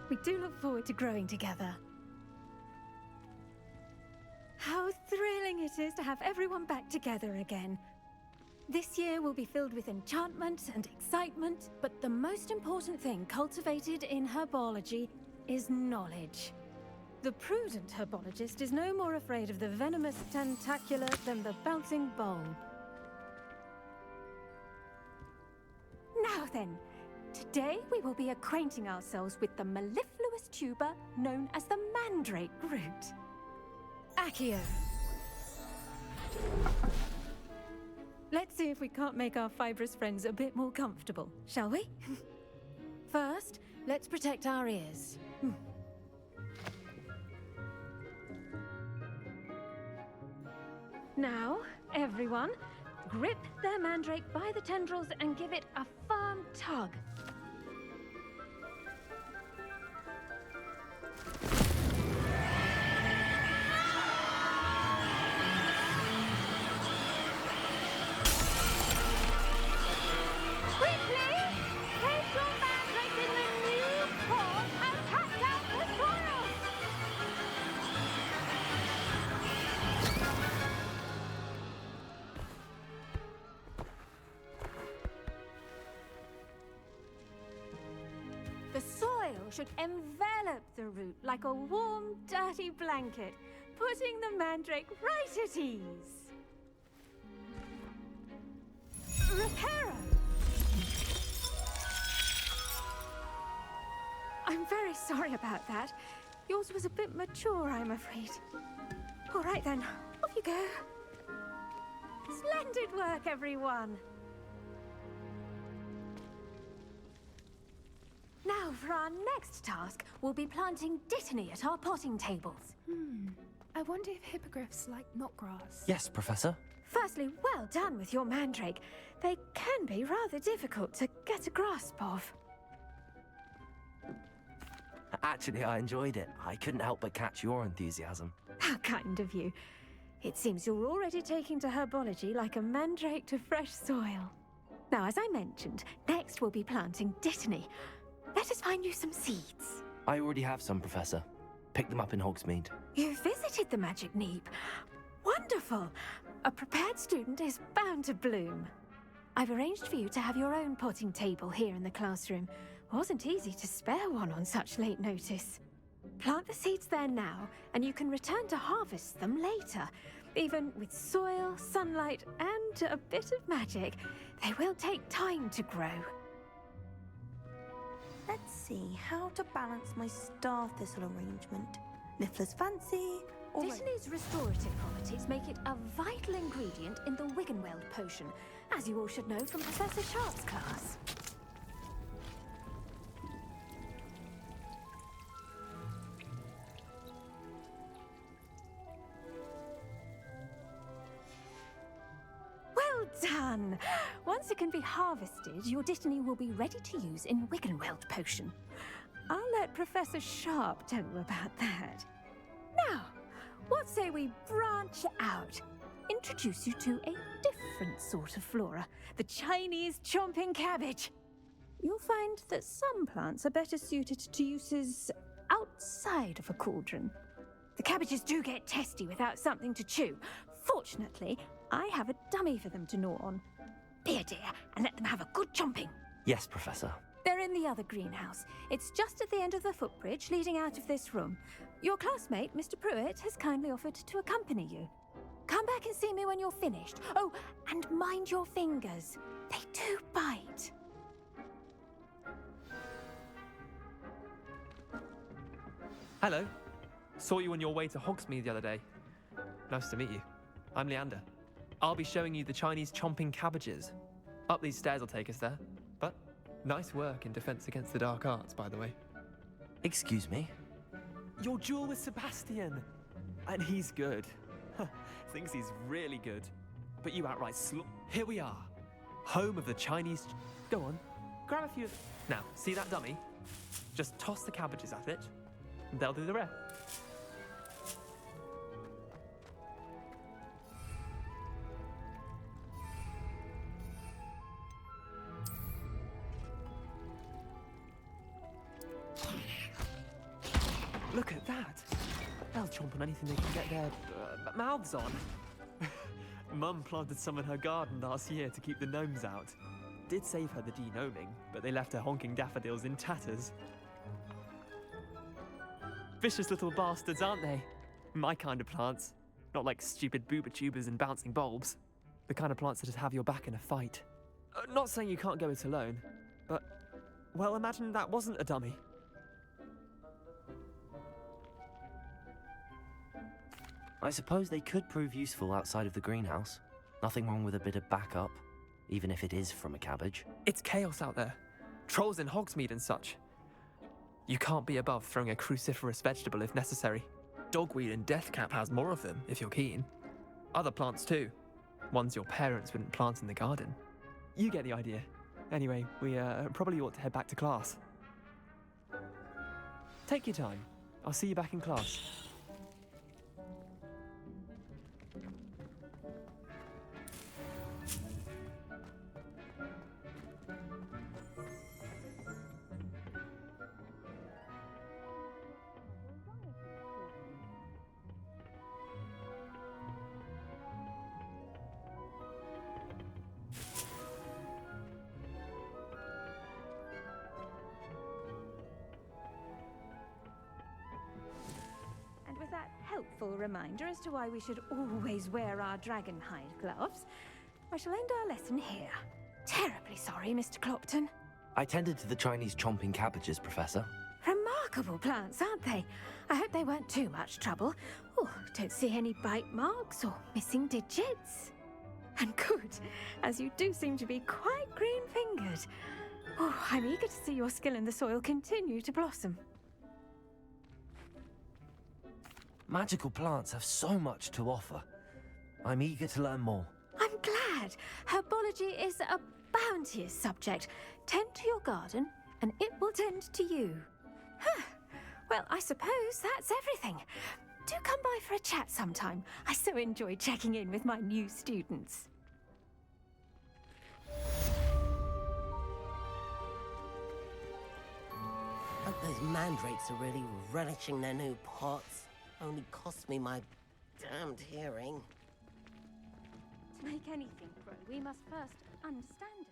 Speaker 12: We do look forward to growing together. How thrilling it is to have everyone back together again. This year will be filled with enchantment and excitement, but the most important thing cultivated in herbology is knowledge. The prudent herbologist is no more afraid of the venomous tentacular than the bouncing bulb. Now then, today we will be acquainting ourselves with the mellifluous tuber known as the mandrake root. Accio. Let's see if we can't make our fibrous friends a bit more comfortable, shall we? First, let's protect our ears. Now, everyone, grip their mandrake by the tendrils and give it a firm tug. The soil should envelop the root like a warm, dirty blanket, putting the mandrake right at ease. Reparo! I'm very sorry about that. Yours was a bit mature, I'm afraid. All right then, off you go. Splendid work, everyone. Now, for our next task, we'll be planting dittany at our potting tables.
Speaker 15: I wonder if hippogriffs like knotgrass.
Speaker 3: Yes, Professor.
Speaker 12: Firstly, well done with your mandrake. They can be rather difficult to get a grasp of.
Speaker 3: Actually, I enjoyed it. I couldn't help but catch your enthusiasm.
Speaker 12: How kind of you. It seems you're already taking to herbology like a mandrake to fresh soil. Now, as I mentioned, next we'll be planting dittany. Let us find you some seeds.
Speaker 3: I already have some, Professor. Picked them up in Hogsmeade.
Speaker 12: You visited the Magic Neep. Wonderful. A prepared student is bound to bloom. I've arranged for you to have your own potting table here in the classroom. Wasn't easy to spare one on such late notice. Plant the seeds there now, and you can return to harvest them later. Even with soil, sunlight, and a bit of magic, they will take time to grow.
Speaker 21: Let's see how to balance my star thistle arrangement. Niffler's fancy.
Speaker 12: Dittany's restorative properties make it a vital ingredient in the Wiggenweld potion, as you all should know from Professor Sharp's class. Well done! Once it can be harvested, your dittany will be ready to use in Wiggenweld potion. I'll let Professor Sharp tell you about that. Now, what say we branch out? Introduce you to a different sort of flora, the Chinese chomping cabbage. You'll find that some plants are better suited to uses outside of a cauldron. The cabbages do get testy without something to chew. Fortunately, I have a dummy for them to gnaw on. Here, dear, and let them have a good chomping.
Speaker 3: Yes, Professor.
Speaker 12: They're in the other greenhouse. It's just at the end of the footbridge leading out of this room. Your classmate, Mr. Pruitt, has kindly offered to accompany you. Come back and see me when you're finished. Oh, and mind your fingers. They do bite.
Speaker 9: Hello. Saw you on your way to Hogsmeade the other day. Nice to meet you. I'm Leander. I'll be showing you the Chinese chomping cabbages. Up these stairs will take us there. But nice work in Defense Against the Dark Arts, by the way.
Speaker 3: Excuse me?
Speaker 9: Your duel with Sebastian. And he's good. Thinks he's really good. But you outright Here we are. Home of the Chinese... Go on. Grab a few... Now, see that dummy? Just toss the cabbages at it. And they'll do the rest. Look at that! They'll chomp on anything they can get their mouths on. Mum planted some in her garden last year to keep the gnomes out. Did save her the de-gnoming, but they left her honking daffodils in tatters. Vicious little bastards, aren't they? My kind of plants. Not like stupid booba tubers and bouncing bulbs. The kind of plants that just have your back in a fight. Not saying you can't go it alone, but... Well, imagine that wasn't a dummy.
Speaker 3: I suppose they could prove useful outside of the greenhouse. Nothing wrong with a bit of backup, even if it is from a cabbage.
Speaker 9: It's chaos out there. Trolls in Hogsmeade and such. You can't be above throwing a cruciferous vegetable if necessary. Dogweed and deathcap has more of them, if you're keen. Other plants too. Ones your parents wouldn't plant in the garden. You get the idea. Anyway, we probably ought to head back to class. Take your time. I'll see you back in class.
Speaker 12: That helpful reminder as to why we should always wear our dragon hide gloves, I shall end our lesson here. Terribly sorry, Mr. Clopton.
Speaker 3: I tended to the Chinese chomping cabbages, Professor.
Speaker 12: Remarkable plants, aren't they? I hope they weren't too much trouble. Oh, don't see any bite marks or missing digits. And good, as you do seem to be quite green-fingered. Oh, I'm eager to see your skill in the soil continue to blossom.
Speaker 3: Magical plants have so much to offer. I'm eager to learn more.
Speaker 12: I'm glad. Herbology is a bounteous subject. Tend to your garden, and it will tend to you. Huh. Well, I suppose that's everything. Do come by for a chat sometime. I so enjoy checking in with my new students.
Speaker 10: Hope those mandrakes are really relishing their new pots. Only cost me my damned hearing.
Speaker 12: To make anything grow, we must first understand it.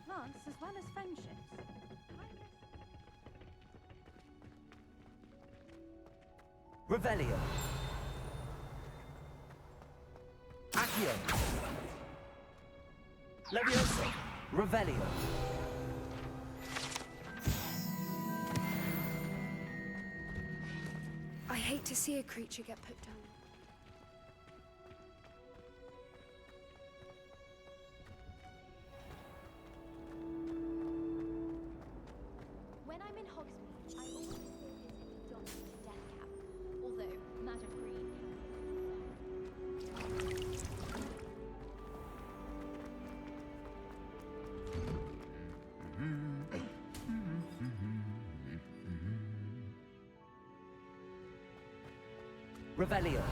Speaker 12: Plants as well as friendships.
Speaker 3: Revelio. Accio. Levioso. Revelio.
Speaker 15: I hate to see a creature get put down.
Speaker 2: When I'm in Hogsmeade, I always feel this dot to death cap, although matter green.
Speaker 3: Revelio.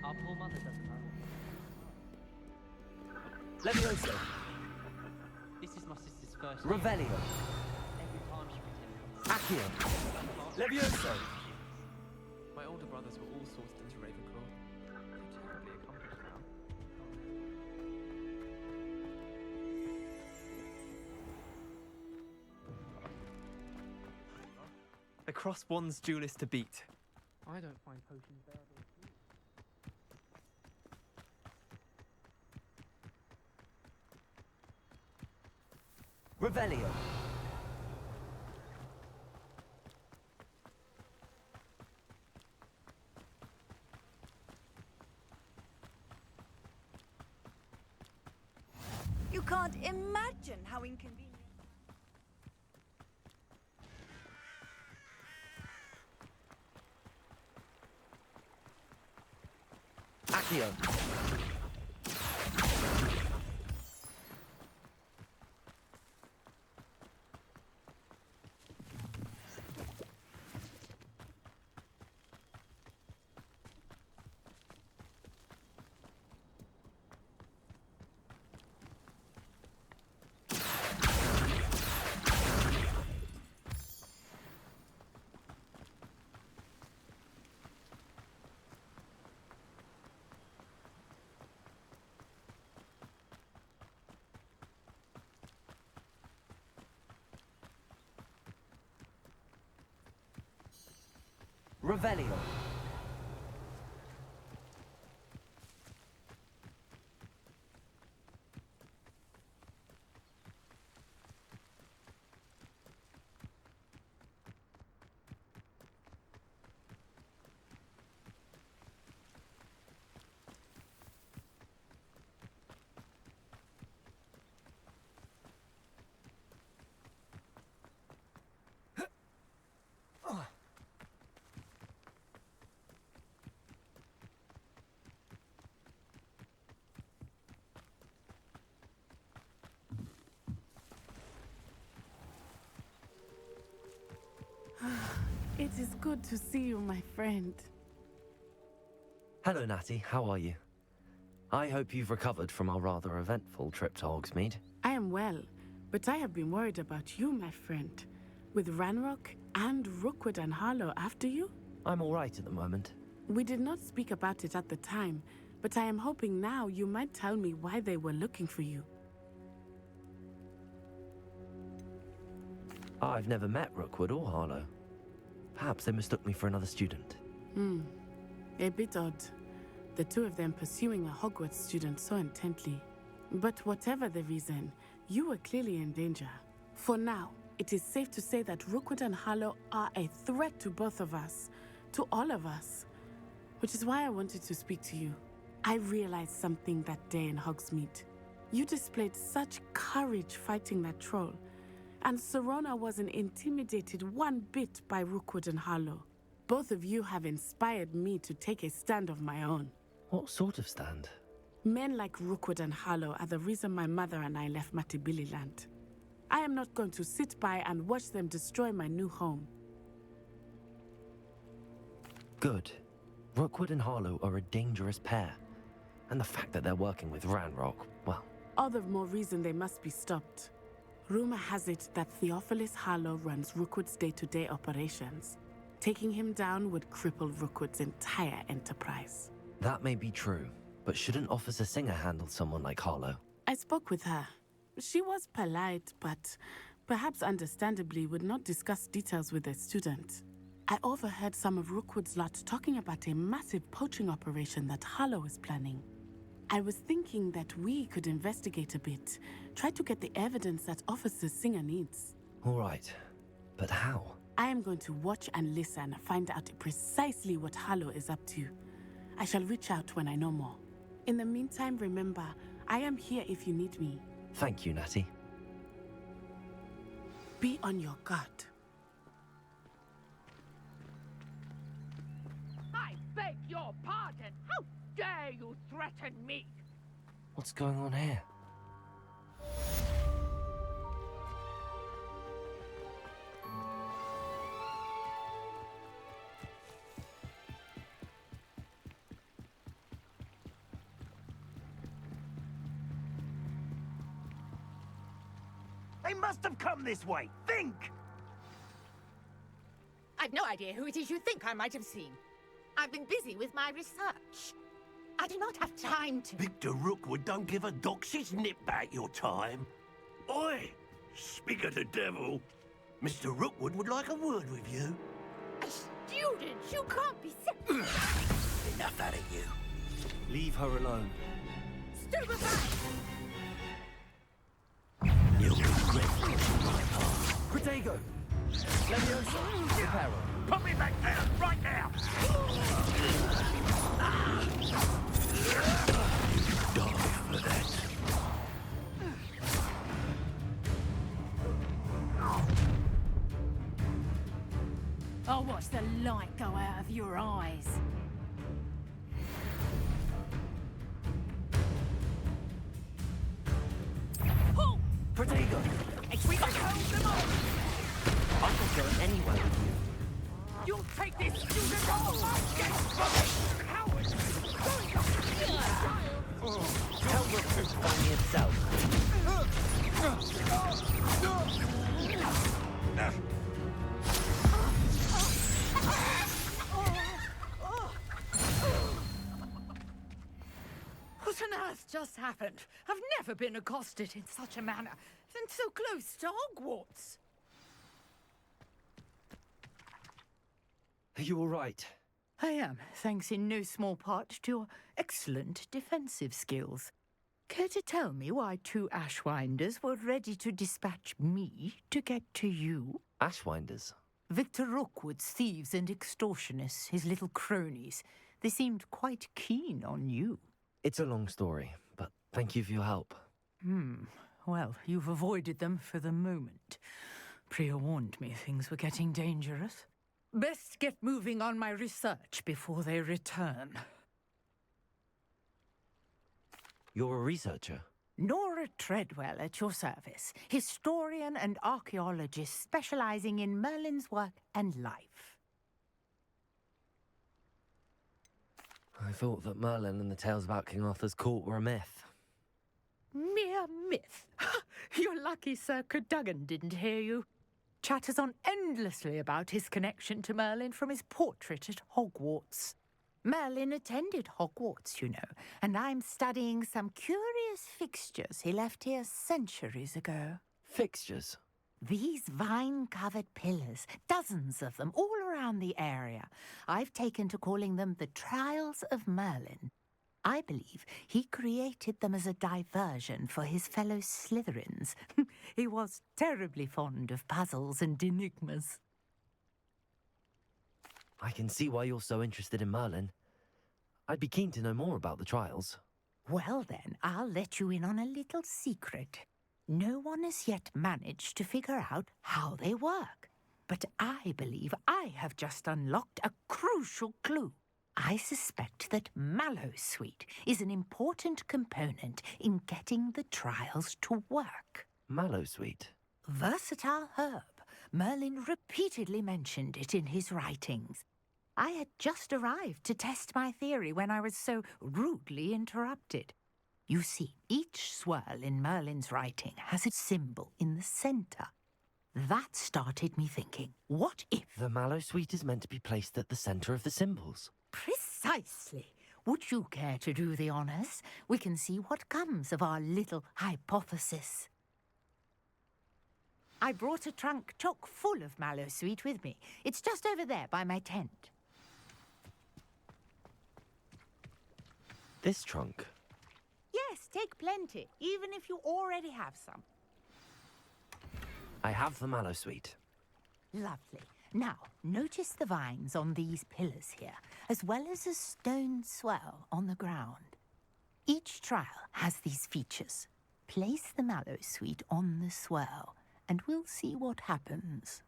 Speaker 16: Our poor mother doesn't know.
Speaker 3: Levioso.
Speaker 16: This is my sister's first
Speaker 3: Revelio.
Speaker 16: year. Every time she pretends.
Speaker 3: Accio. Levioso.
Speaker 9: My older brothers were all sourced into Ravenclaw. They're terribly accomplished now. The Cross Wands duelist to beat. I don't find potions bearable.
Speaker 3: Revelio.
Speaker 21: You can't imagine how inconvenient.
Speaker 3: Accio. Revelio.
Speaker 6: It is good to see you, my friend.
Speaker 3: Hello, Natty. How are you? I hope you've recovered from our rather eventful trip to Hogsmeade.
Speaker 6: I am well, but I have been worried about you, my friend. With Ranrock and Rookwood and Harlow after you?
Speaker 3: I'm all right at the moment.
Speaker 6: We did not speak about it at the time, but I am hoping now you might tell me why they were looking for you.
Speaker 3: I've never met Rookwood or Harlow. Perhaps they mistook me for another student.
Speaker 6: A bit odd. The two of them pursuing a Hogwarts student so intently. But whatever the reason, you were clearly in danger. For now, it is safe to say that Rookwood and Harlow are a threat to both of us. To all of us. Which is why I wanted to speak to you. I realized something that day in Hogsmeade. You displayed such courage fighting that troll. And Serona wasn't intimidated one bit by Rookwood and Harlow. Both of you have inspired me to take a stand of my own.
Speaker 3: What sort of stand?
Speaker 6: Men like Rookwood and Harlow are the reason my mother and I left Matibili land. I am not going to sit by and watch them destroy my new home.
Speaker 3: Good. Rookwood and Harlow are a dangerous pair. And the fact that they're working with Ranrock, well...
Speaker 6: All the more reason they must be stopped. Rumor has it that Theophilus Harlow runs Rookwood's day-to-day operations. Taking him down would cripple Rookwood's entire enterprise.
Speaker 3: That may be true, But shouldn't Officer Singer handle someone like Harlow?
Speaker 6: I spoke with her. She was polite, but perhaps understandably would not discuss details with a student. I overheard some of Rookwood's lot talking about a massive poaching operation that Harlow is planning. I was thinking that we could investigate a bit, try to get the evidence that Officer Singer needs.
Speaker 3: All right, but how?
Speaker 6: I am going to watch and listen, find out precisely what Harlow is up to. I shall reach out when I know more. In the meantime, remember, I am here if you need me.
Speaker 3: Thank you, Natty.
Speaker 6: Be on your guard.
Speaker 7: I beg your pardon. How dare you threaten me?
Speaker 3: What's going on here?
Speaker 4: They must have come this way. Think!
Speaker 7: I've no idea who it is you think I might have seen. I've been busy with my research. I do not have time to...
Speaker 14: Victor Rookwood don't give a doxy's nip back your time. Oi! Speak of the devil. Mr. Rookwood would like a word with you.
Speaker 7: A student? You can't be...
Speaker 14: Enough out of you.
Speaker 3: Leave her alone.
Speaker 7: Stupefy!
Speaker 14: You'll regret
Speaker 3: Protego! Leviosa! Reparo!
Speaker 4: Put me back down, right now!
Speaker 14: Die for that.
Speaker 12: I'll watch the light go out of your eyes.
Speaker 7: Pull!
Speaker 3: Protego!
Speaker 7: We must hold them off!
Speaker 3: I'm not going anywhere with you.
Speaker 7: You'll take this student home! Get rubbish! Coward!
Speaker 3: Tell Rookwood to find me himself.
Speaker 7: What on earth just happened? I've never been accosted in such a manner, and so close to Hogwarts.
Speaker 3: Are you all right?
Speaker 13: I am, thanks in no small part to your excellent defensive skills. Care to tell me why two Ashwinders were ready to dispatch me to get to you?
Speaker 3: Ashwinders?
Speaker 13: Victor Rookwood's thieves and extortionists, his little cronies. They seemed quite keen on you.
Speaker 3: It's a long story, but thank you for your help.
Speaker 13: Well, you've avoided them for the moment. Priya warned me things were getting dangerous. Best get moving on my research before they return.
Speaker 3: You're a researcher?
Speaker 13: Nora Treadwell at your service, historian and archaeologist specializing in Merlin's work and life.
Speaker 3: I thought that Merlin and the tales about King Arthur's court were a myth.
Speaker 13: Mere myth. You're lucky Sir Cadogan didn't hear you. Chatters on endlessly about his connection to Merlin from his portrait at Hogwarts. Merlin attended Hogwarts, you know, and I'm studying some curious fixtures he left here centuries ago.
Speaker 3: Fixtures?
Speaker 13: These vine-covered pillars, dozens of them, all around the area. I've taken to calling them the Trials of Merlin. I believe he created them as a diversion for his fellow Slytherins. He was terribly fond of puzzles and enigmas.
Speaker 3: I can see why you're so interested in Merlin. I'd be keen to know more about the trials.
Speaker 13: Well then, I'll let you in on a little secret. No one has yet managed to figure out how they work. But I believe I have just unlocked a crucial clue. I suspect that Mallowsweet is an important component in getting the trials to work.
Speaker 3: Mallowsweet?
Speaker 13: Versatile herb. Merlin repeatedly mentioned it in his writings. I had just arrived to test my theory when I was so rudely interrupted. You see, each swirl in Merlin's writing has its symbol in the centre. That started me thinking, what if...
Speaker 3: The Mallowsweet is meant to be placed at the centre of the symbols.
Speaker 13: Precisely. Would you care to do the honors? We can see what comes of our little hypothesis. I brought a trunk chock full of mallowsweet with me. It's just over there by my tent.
Speaker 3: This trunk?
Speaker 13: Yes, take plenty, even if you already have some.
Speaker 3: I have the mallowsweet.
Speaker 13: Lovely. Now, notice the vines on these pillars here, as well as a stone swell on the ground. Each trial has these features. Place the mallowsweet on the swell, and we'll see what happens.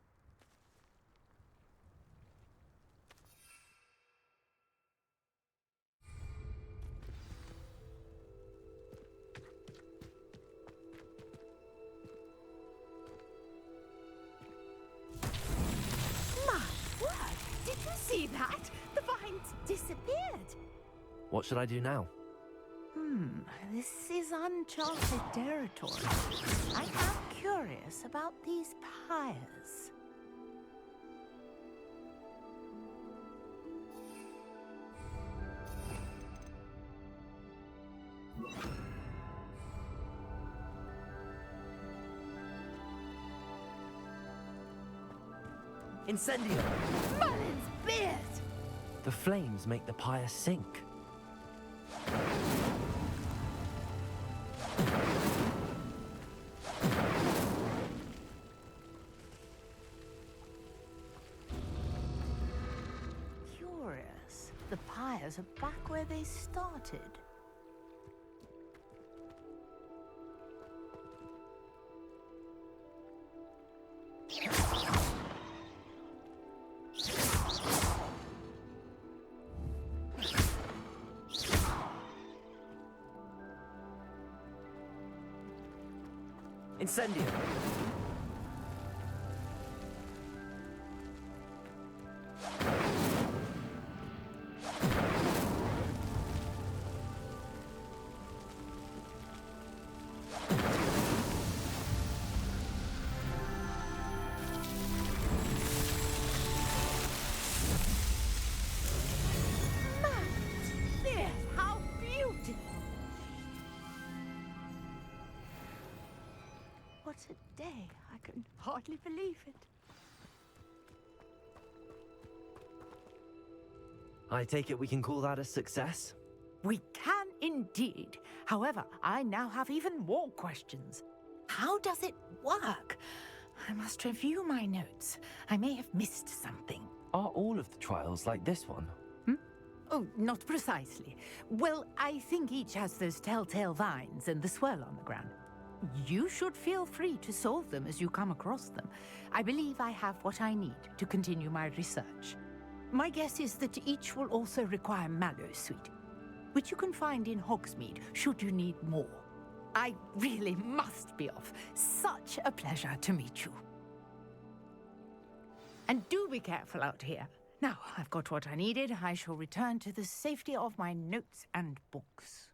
Speaker 13: My word! Did you see that? The vines disappeared.
Speaker 3: What should I do now?
Speaker 13: This is uncharted territory. I am curious about these pyres.
Speaker 3: Incendio!
Speaker 13: Merlin's beard!
Speaker 3: The flames make the pyre sink.
Speaker 13: Curious. The pyres are back where they started.
Speaker 3: Incendio!
Speaker 13: There, how beautiful! What a day! I can hardly believe it.
Speaker 3: I take it we can call that a success?
Speaker 13: We can indeed. However, I now have even more questions. How does it work? I must review my notes. I may have missed something.
Speaker 3: Are all of the trials like this one?
Speaker 13: Oh, not precisely. Well, I think each has those telltale vines and the swirl on the ground. You should feel free to solve them as you come across them. I believe I have what I need to continue my research. My guess is that each will also require mallowsweet, which you can find in Hogsmeade should you need more. I really must be off. Such a pleasure to meet you. And do be careful out here. Now, I've got what I needed. I shall return to the safety of my notes and books.